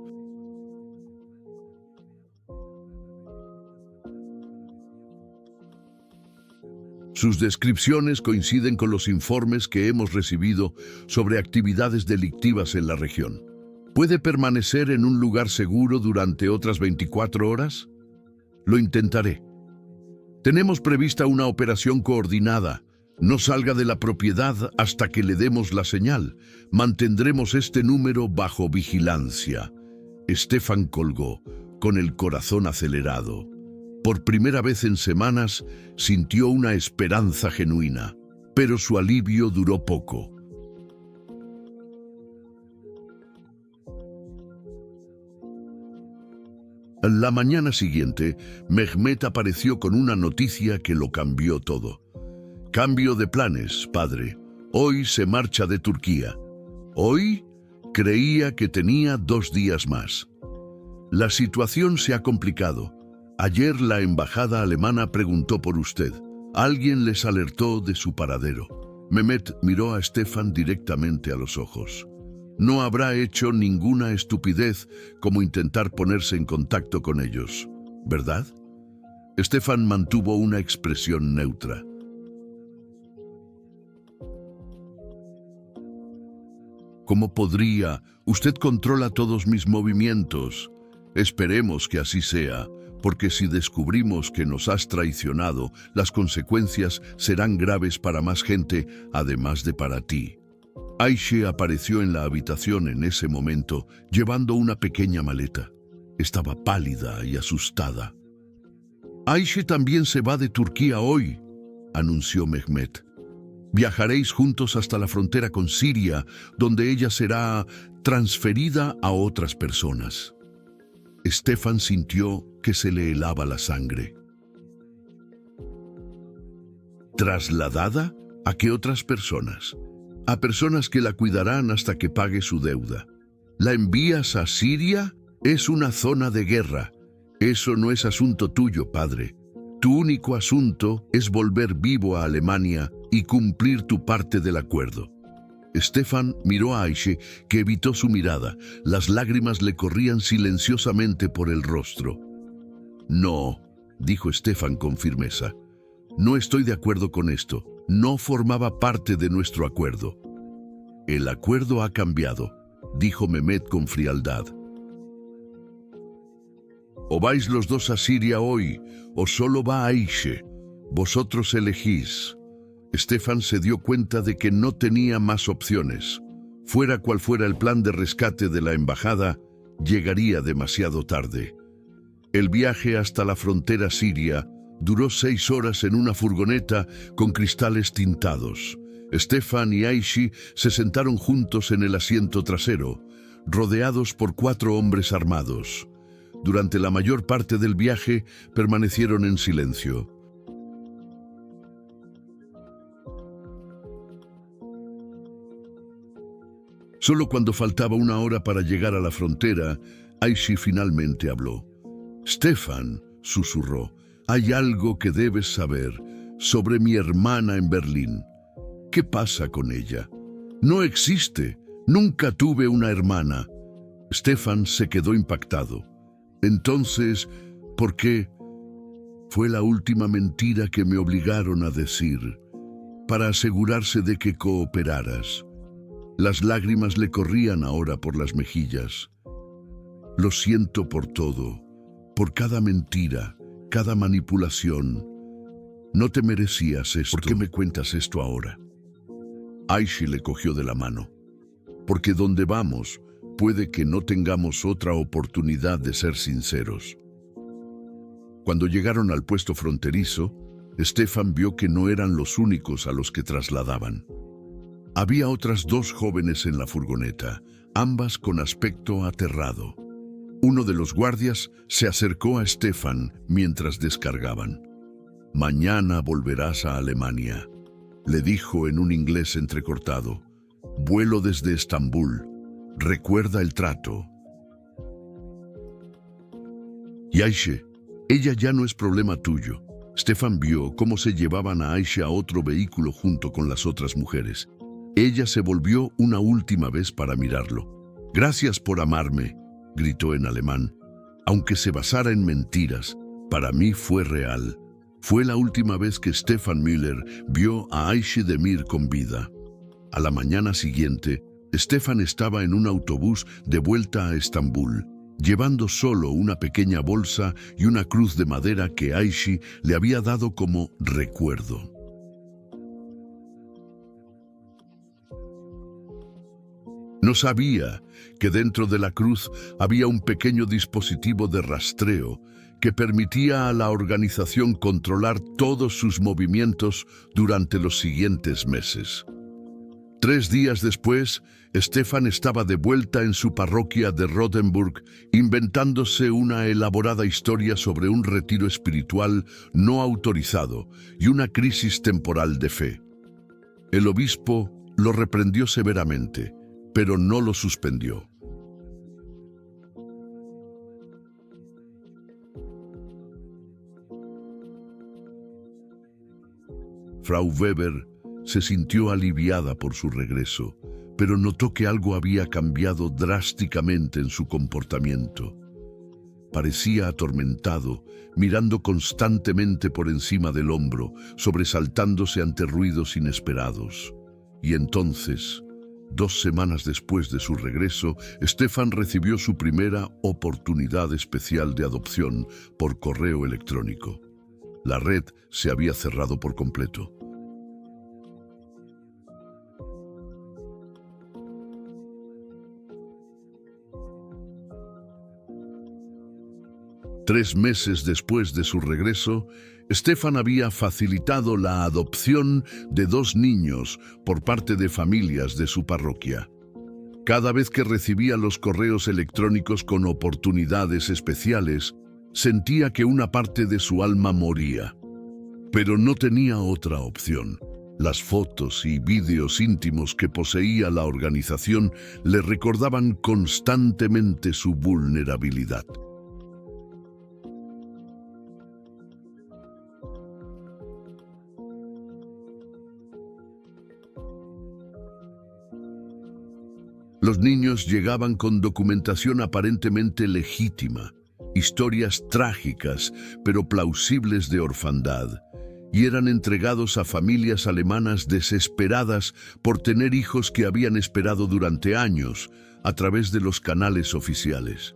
Sus descripciones coinciden con los informes que hemos recibido sobre actividades delictivas en la región. ¿Puede permanecer en un lugar seguro durante otras 24 horas? Lo intentaré. Tenemos prevista una operación coordinada. No salga de la propiedad hasta que le demos la señal. Mantendremos este número bajo vigilancia. Stefan colgó, con el corazón acelerado. Por primera vez en semanas, sintió una esperanza genuina, pero su alivio duró poco. La mañana siguiente, Mehmet apareció con una noticia que lo cambió todo. Cambio de planes, padre. Hoy se marcha de Turquía. Hoy creía que tenía 2 días más. La situación se ha complicado. Ayer la embajada alemana preguntó por usted. Alguien les alertó de su paradero. Mehmet miró a Stefan directamente a los ojos. No habrá hecho ninguna estupidez como intentar ponerse en contacto con ellos, ¿verdad? Stefan mantuvo una expresión neutra. ¿Cómo podría? Usted controla todos mis movimientos. Esperemos que así sea, porque si descubrimos que nos has traicionado, las consecuencias serán graves para más gente, además de para ti. Ayşe apareció en la habitación en ese momento, llevando una pequeña maleta. Estaba pálida y asustada. Ayşe también se va de Turquía hoy, anunció Mehmet. Viajaréis juntos hasta la frontera con Siria, donde ella será transferida a otras personas. Stefan sintió que se le helaba la sangre. ¿Trasladada? ¿A qué otras personas? A personas que la cuidarán hasta que pague su deuda. ¿La envías a Siria? Es una zona de guerra. Eso no es asunto tuyo, padre. Tu único asunto es volver vivo a Alemania y cumplir tu parte del acuerdo. Stefan miró a Ayşe, que evitó su mirada. Las lágrimas le corrían silenciosamente por el rostro. No, dijo Stefan con firmeza. No estoy de acuerdo con esto. No formaba parte de nuestro acuerdo. El acuerdo ha cambiado, dijo Mehmet con frialdad. O vais los dos a Siria hoy, o solo va Ayşe. Vosotros elegís. Stefan se dio cuenta de que no tenía más opciones. Fuera cual fuera el plan de rescate de la embajada, llegaría demasiado tarde. El viaje hasta la frontera siria duró 6 horas en una furgoneta con cristales tintados. Stefan y Ayşe se sentaron juntos en el asiento trasero, rodeados por 4 hombres armados. Durante la mayor parte del viaje permanecieron en silencio. Solo cuando faltaba 1 hora para llegar a la frontera, Ayşe finalmente habló. Stefan, susurró, hay algo que debes saber sobre mi hermana en Berlín. ¿Qué pasa con ella? No existe. Nunca tuve una hermana. Stefan se quedó impactado. Entonces, ¿por qué? Fue la última mentira que me obligaron a decir, para asegurarse de que cooperaras. Las lágrimas le corrían ahora por las mejillas. Lo siento por todo, por cada mentira, cada manipulación. No te merecías esto. ¿Por qué me cuentas esto ahora? Aishi le cogió de la mano. Porque donde vamos, puede que no tengamos otra oportunidad de ser sinceros. Cuando llegaron al puesto fronterizo, Stefan vio que no eran los únicos a los que trasladaban. Había otras 2 jóvenes en la furgoneta, ambas con aspecto aterrado. Uno de los guardias se acercó a Stefan mientras descargaban. «Mañana volverás a Alemania», le dijo en un inglés entrecortado. «Vuelo desde Estambul. Recuerda el trato». «Y Aishe, ella ya no es problema tuyo». Stefan vio cómo se llevaban a Aishe a otro vehículo junto con las otras mujeres. Ella se volvió una última vez para mirarlo. «Gracias por amarme», gritó en alemán. «Aunque se basara en mentiras, para mí fue real». Fue la última vez que Stefan Müller vio a Aishe Demir con vida. A la mañana siguiente, Stefan estaba en un autobús de vuelta a Estambul, llevando solo una pequeña bolsa y una cruz de madera que Aishe le había dado como recuerdo. No sabía que dentro de la cruz había un pequeño dispositivo de rastreo que permitía a la organización controlar todos sus movimientos durante los siguientes meses. 3 días después, Stefan estaba de vuelta en su parroquia de Rothenburg, inventándose una elaborada historia sobre un retiro espiritual no autorizado y una crisis temporal de fe. El obispo lo reprendió severamente, pero no lo suspendió. Frau Weber se sintió aliviada por su regreso, pero notó que algo había cambiado drásticamente en su comportamiento. Parecía atormentado, mirando constantemente por encima del hombro, sobresaltándose ante ruidos inesperados. Y entonces, 2 semanas después de su regreso, Stefan recibió su primera oportunidad especial de adopción por correo electrónico. La red se había cerrado por completo. Tres meses después de su regreso, Stefan había facilitado la adopción de 2 niños por parte de familias de su parroquia. Cada vez que recibía los correos electrónicos con oportunidades especiales, sentía que una parte de su alma moría. Pero no tenía otra opción. Las fotos y vídeos íntimos que poseía la organización le recordaban constantemente su vulnerabilidad. Los niños llegaban con documentación aparentemente legítima, historias trágicas pero plausibles de orfandad, y eran entregados a familias alemanas desesperadas por tener hijos que habían esperado durante años a través de los canales oficiales.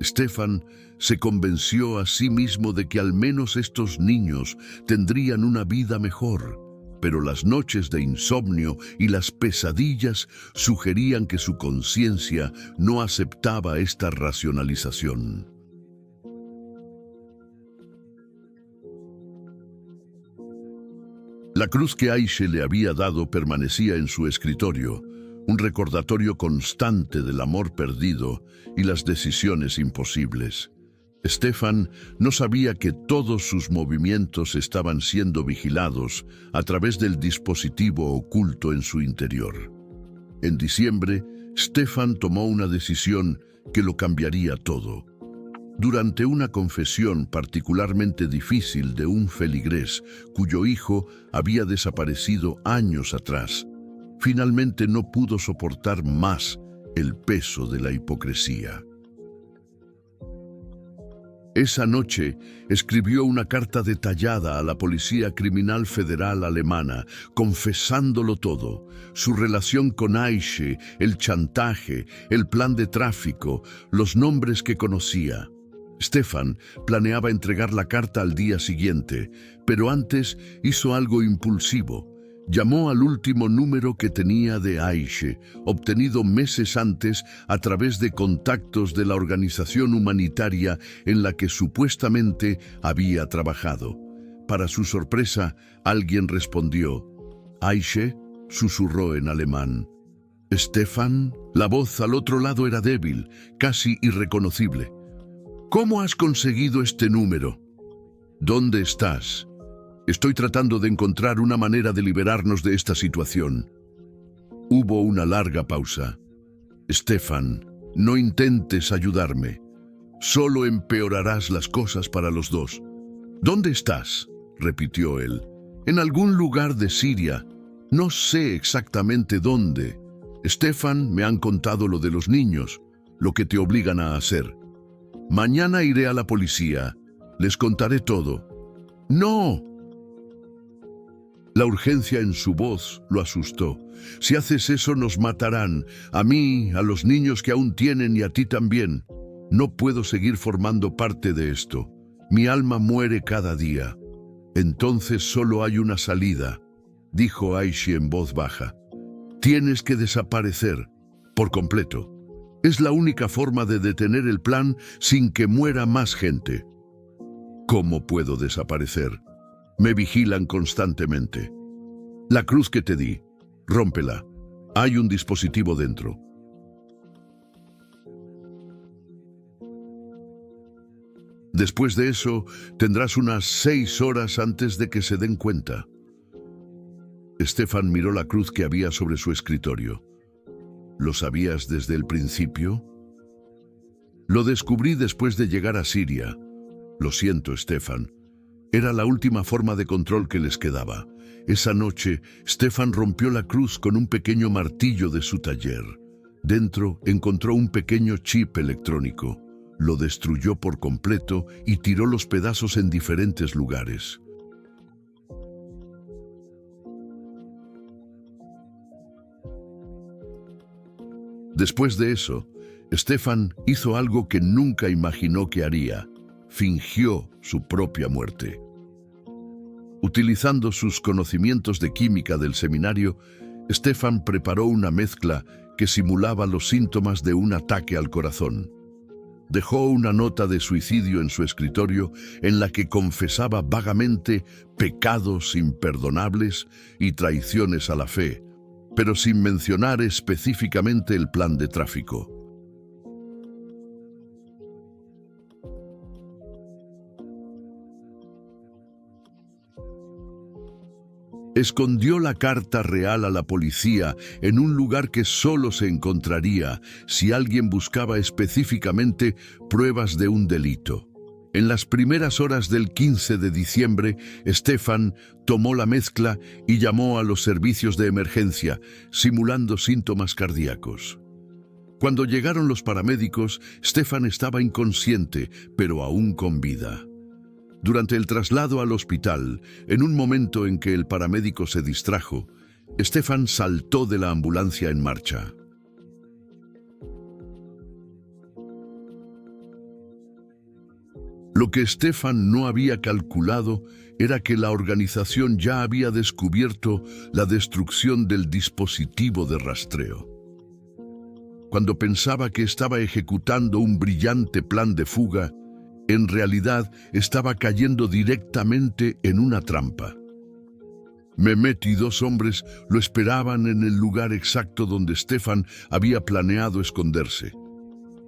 Stefan se convenció a sí mismo de que al menos estos niños tendrían una vida mejor, pero las noches de insomnio y las pesadillas sugerían que su conciencia no aceptaba esta racionalización. La cruz que Aishe le había dado permanecía en su escritorio, un recordatorio constante del amor perdido y las decisiones imposibles. Stefan no sabía que todos sus movimientos estaban siendo vigilados a través del dispositivo oculto en su interior. En diciembre, Stefan tomó una decisión que lo cambiaría todo. Durante una confesión particularmente difícil de un feligrés cuyo hijo había desaparecido años atrás, finalmente no pudo soportar más el peso de la hipocresía. Esa noche escribió una carta detallada a la Policía Criminal Federal alemana, confesándolo todo: su relación con Aische, el chantaje, el plan de tráfico, los nombres que conocía. Stefan planeaba entregar la carta al día siguiente, pero antes hizo algo impulsivo. Llamó al último número que tenía de Aische, obtenido meses antes a través de contactos de la organización humanitaria en la que supuestamente había trabajado. Para su sorpresa, alguien respondió. Aische susurró en alemán. Stefan, la voz al otro lado era débil, casi irreconocible. ¿Cómo has conseguido este número? ¿Dónde estás? Estoy tratando de encontrar una manera de liberarnos de esta situación. Hubo una larga pausa. Stefan, no intentes ayudarme. Solo empeorarás las cosas para los dos. ¿Dónde estás?, repitió él. En algún lugar de Siria. No sé exactamente dónde. Stefan, me han contado lo de los niños, lo que te obligan a hacer. Mañana iré a la policía. Les contaré todo. ¡No! La urgencia en su voz lo asustó. Si haces eso nos matarán, a mí, a los niños que aún tienen y a ti también. No puedo seguir formando parte de esto. Mi alma muere cada día. Entonces solo hay una salida, dijo Aische en voz baja. Tienes que desaparecer, por completo. Es la única forma de detener el plan sin que muera más gente. ¿Cómo puedo desaparecer? Me vigilan constantemente. La cruz que te di, rómpela. Hay un dispositivo dentro. Después de eso, tendrás unas 6 horas antes de que se den cuenta. Stefan miró la cruz que había sobre su escritorio. ¿Lo sabías desde el principio? Lo descubrí después de llegar a Siria. Lo siento, Stefan. Era la última forma de control que les quedaba. Esa noche, Stefan rompió la cruz con un pequeño martillo de su taller. Dentro encontró un pequeño chip electrónico. Lo destruyó por completo y tiró los pedazos en diferentes lugares. Después de eso, Stefan hizo algo que nunca imaginó que haría. Fingió su propia muerte. Utilizando sus conocimientos de química del seminario, Stefan preparó una mezcla que simulaba los síntomas de un ataque al corazón. Dejó una nota de suicidio en su escritorio en la que confesaba vagamente pecados imperdonables y traiciones a la fe, pero sin mencionar específicamente el plan de tráfico. Escondió la carta real a la policía en un lugar que solo se encontraría si alguien buscaba específicamente pruebas de un delito. En las primeras horas del 15 de diciembre, Stefan tomó la mezcla y llamó a los servicios de emergencia, simulando síntomas cardíacos. Cuando llegaron los paramédicos, Stefan estaba inconsciente, pero aún con vida. Durante el traslado al hospital, en un momento en que el paramédico se distrajo, Stefan saltó de la ambulancia en marcha. Lo que Stefan no había calculado era que la organización ya había descubierto la destrucción del dispositivo de rastreo. Cuando pensaba que estaba ejecutando un brillante plan de fuga, en realidad estaba cayendo directamente en una trampa. Mehmet y 2 hombres lo esperaban en el lugar exacto donde Stefan había planeado esconderse.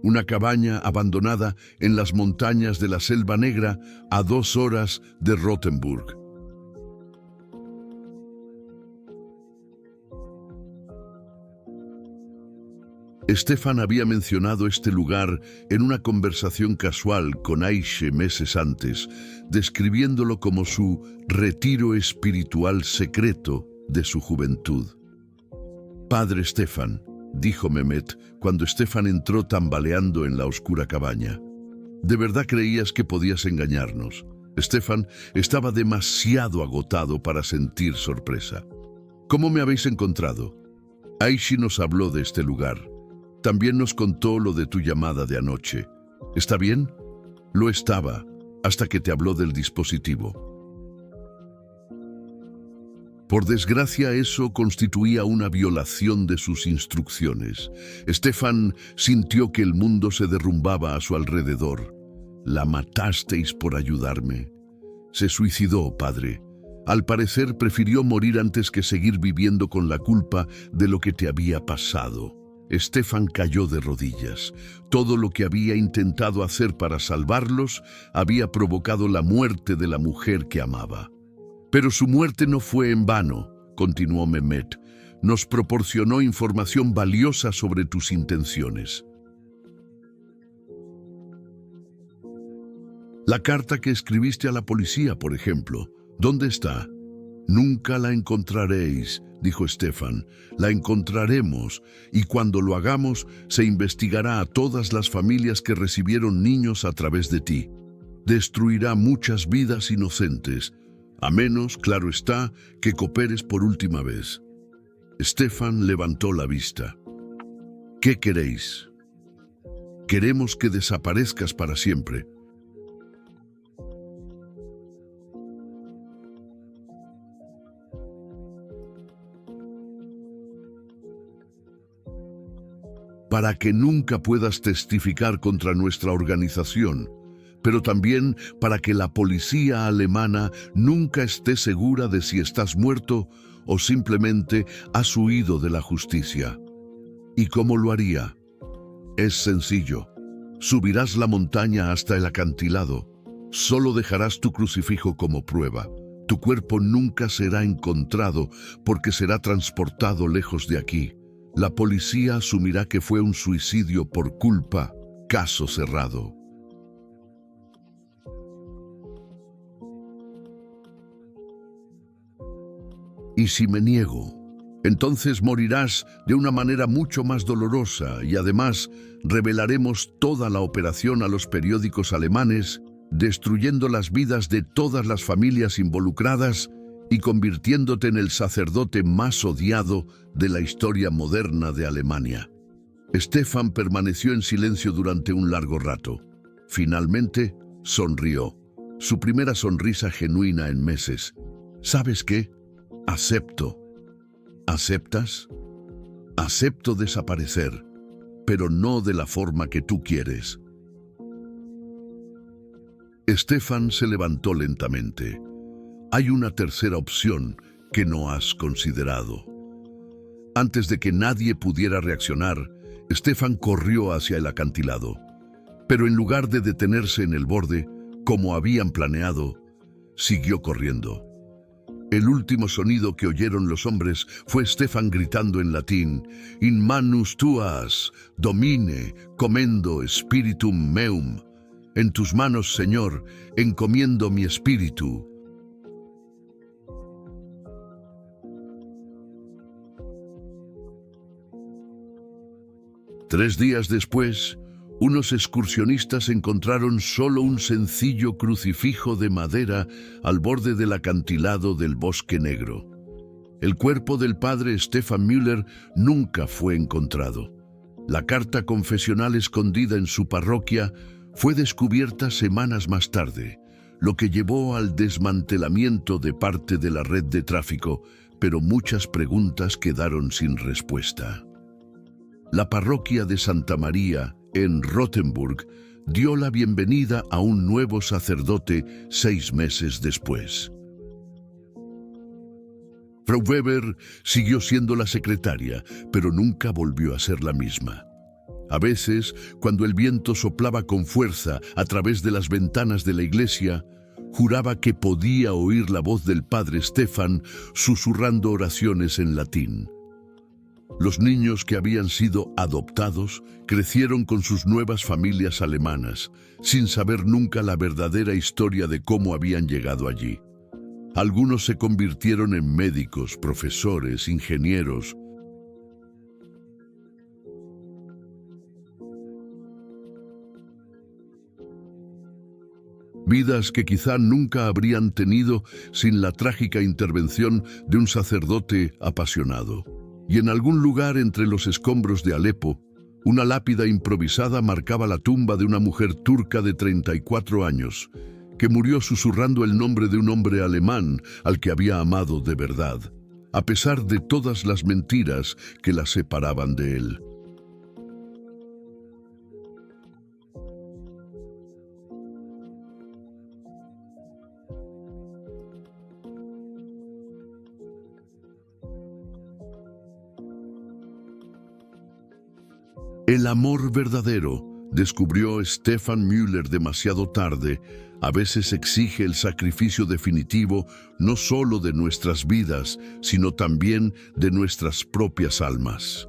Una cabaña abandonada en las montañas de la Selva Negra a 2 horas de Rothenburg. Stefan había mencionado este lugar en una conversación casual con Aische meses antes, describiéndolo como su retiro espiritual secreto de su juventud. «Padre Stefan», dijo Mehmet cuando Stefan entró tambaleando en la oscura cabaña. ¿De verdad creías que podías engañarnos? Stefan estaba demasiado agotado para sentir sorpresa. ¿Cómo me habéis encontrado? Aishi nos habló de este lugar. También nos contó lo de tu llamada de anoche. ¿Está bien? Lo estaba, hasta que te habló del dispositivo. Por desgracia, eso constituía una violación de sus instrucciones. Stefan sintió que el mundo se derrumbaba a su alrededor. La matasteis por ayudarme. Se suicidó, padre. Al parecer prefirió morir antes que seguir viviendo con la culpa de lo que te había pasado. Stefan cayó de rodillas. Todo lo que había intentado hacer para salvarlos había provocado la muerte de la mujer que amaba. Pero su muerte no fue en vano, continuó Mehmet. Nos proporcionó información valiosa sobre tus intenciones. La carta que escribiste a la policía, por ejemplo, ¿dónde está? Nunca la encontraréis, dijo Stefan. La encontraremos, y cuando lo hagamos, se investigará a todas las familias que recibieron niños a través de ti. Destruirá muchas vidas inocentes, a menos, claro está, que cooperes por última vez. Stefan levantó la vista. ¿Qué queréis? Queremos que desaparezcas para siempre. Para que nunca puedas testificar contra nuestra organización, pero también para que la policía alemana nunca esté segura de si estás muerto o simplemente has huido de la justicia. ¿Y cómo lo haría? Es sencillo. Subirás la montaña hasta el acantilado. Solo dejarás tu crucifijo como prueba. Tu cuerpo nunca será encontrado porque será transportado lejos de aquí. La policía asumirá que fue un suicidio por culpa. Caso cerrado. ¿Y si me niego? Entonces morirás de una manera mucho más dolorosa y además revelaremos toda la operación a los periódicos alemanes, destruyendo las vidas de todas las familias involucradas y convirtiéndote en el sacerdote más odiado de la historia moderna de Alemania. Stefan permaneció en silencio durante un largo rato. Finalmente, sonrió. Su primera sonrisa genuina en meses. ¿Sabes qué? Acepto. ¿Aceptas? Acepto desaparecer, pero no de la forma que tú quieres. Stefan se levantó lentamente. Hay una tercera opción que no has considerado. Antes de que nadie pudiera reaccionar, Stefan corrió hacia el acantilado. Pero en lugar de detenerse en el borde, como habían planeado, siguió corriendo. El último sonido que oyeron los hombres fue Stefan gritando en latín: In manus tuas, domine, commendo spiritum meum. En tus manos, Señor, encomiendo mi espíritu. Tres días después, unos excursionistas encontraron solo un sencillo crucifijo de madera al borde del acantilado del Bosque Negro. El cuerpo del padre Stefan Müller nunca fue encontrado. La carta confesional escondida en su parroquia fue descubierta semanas más tarde, lo que llevó al desmantelamiento de parte de la red de tráfico, pero muchas preguntas quedaron sin respuesta. La parroquia de Santa María, en Rothenburg, dio la bienvenida a un nuevo sacerdote 6 meses después. Frau Weber siguió siendo la secretaria, pero nunca volvió a ser la misma. A veces, cuando el viento soplaba con fuerza a través de las ventanas de la iglesia, juraba que podía oír la voz del padre Stefan susurrando oraciones en latín. Los niños que habían sido adoptados crecieron con sus nuevas familias alemanas, sin saber nunca la verdadera historia de cómo habían llegado allí. Algunos se convirtieron en médicos, profesores, ingenieros. vidas que quizá nunca habrían tenido sin la trágica intervención de un sacerdote apasionado. Y en algún lugar entre los escombros de Alepo, una lápida improvisada marcaba la tumba de una mujer turca de 34 años, que murió susurrando el nombre de un hombre alemán al que había amado de verdad, a pesar de todas las mentiras que la separaban de él. El amor verdadero, descubrió Stefan Müller demasiado tarde, a veces exige el sacrificio definitivo no solo de nuestras vidas, sino también de nuestras propias almas.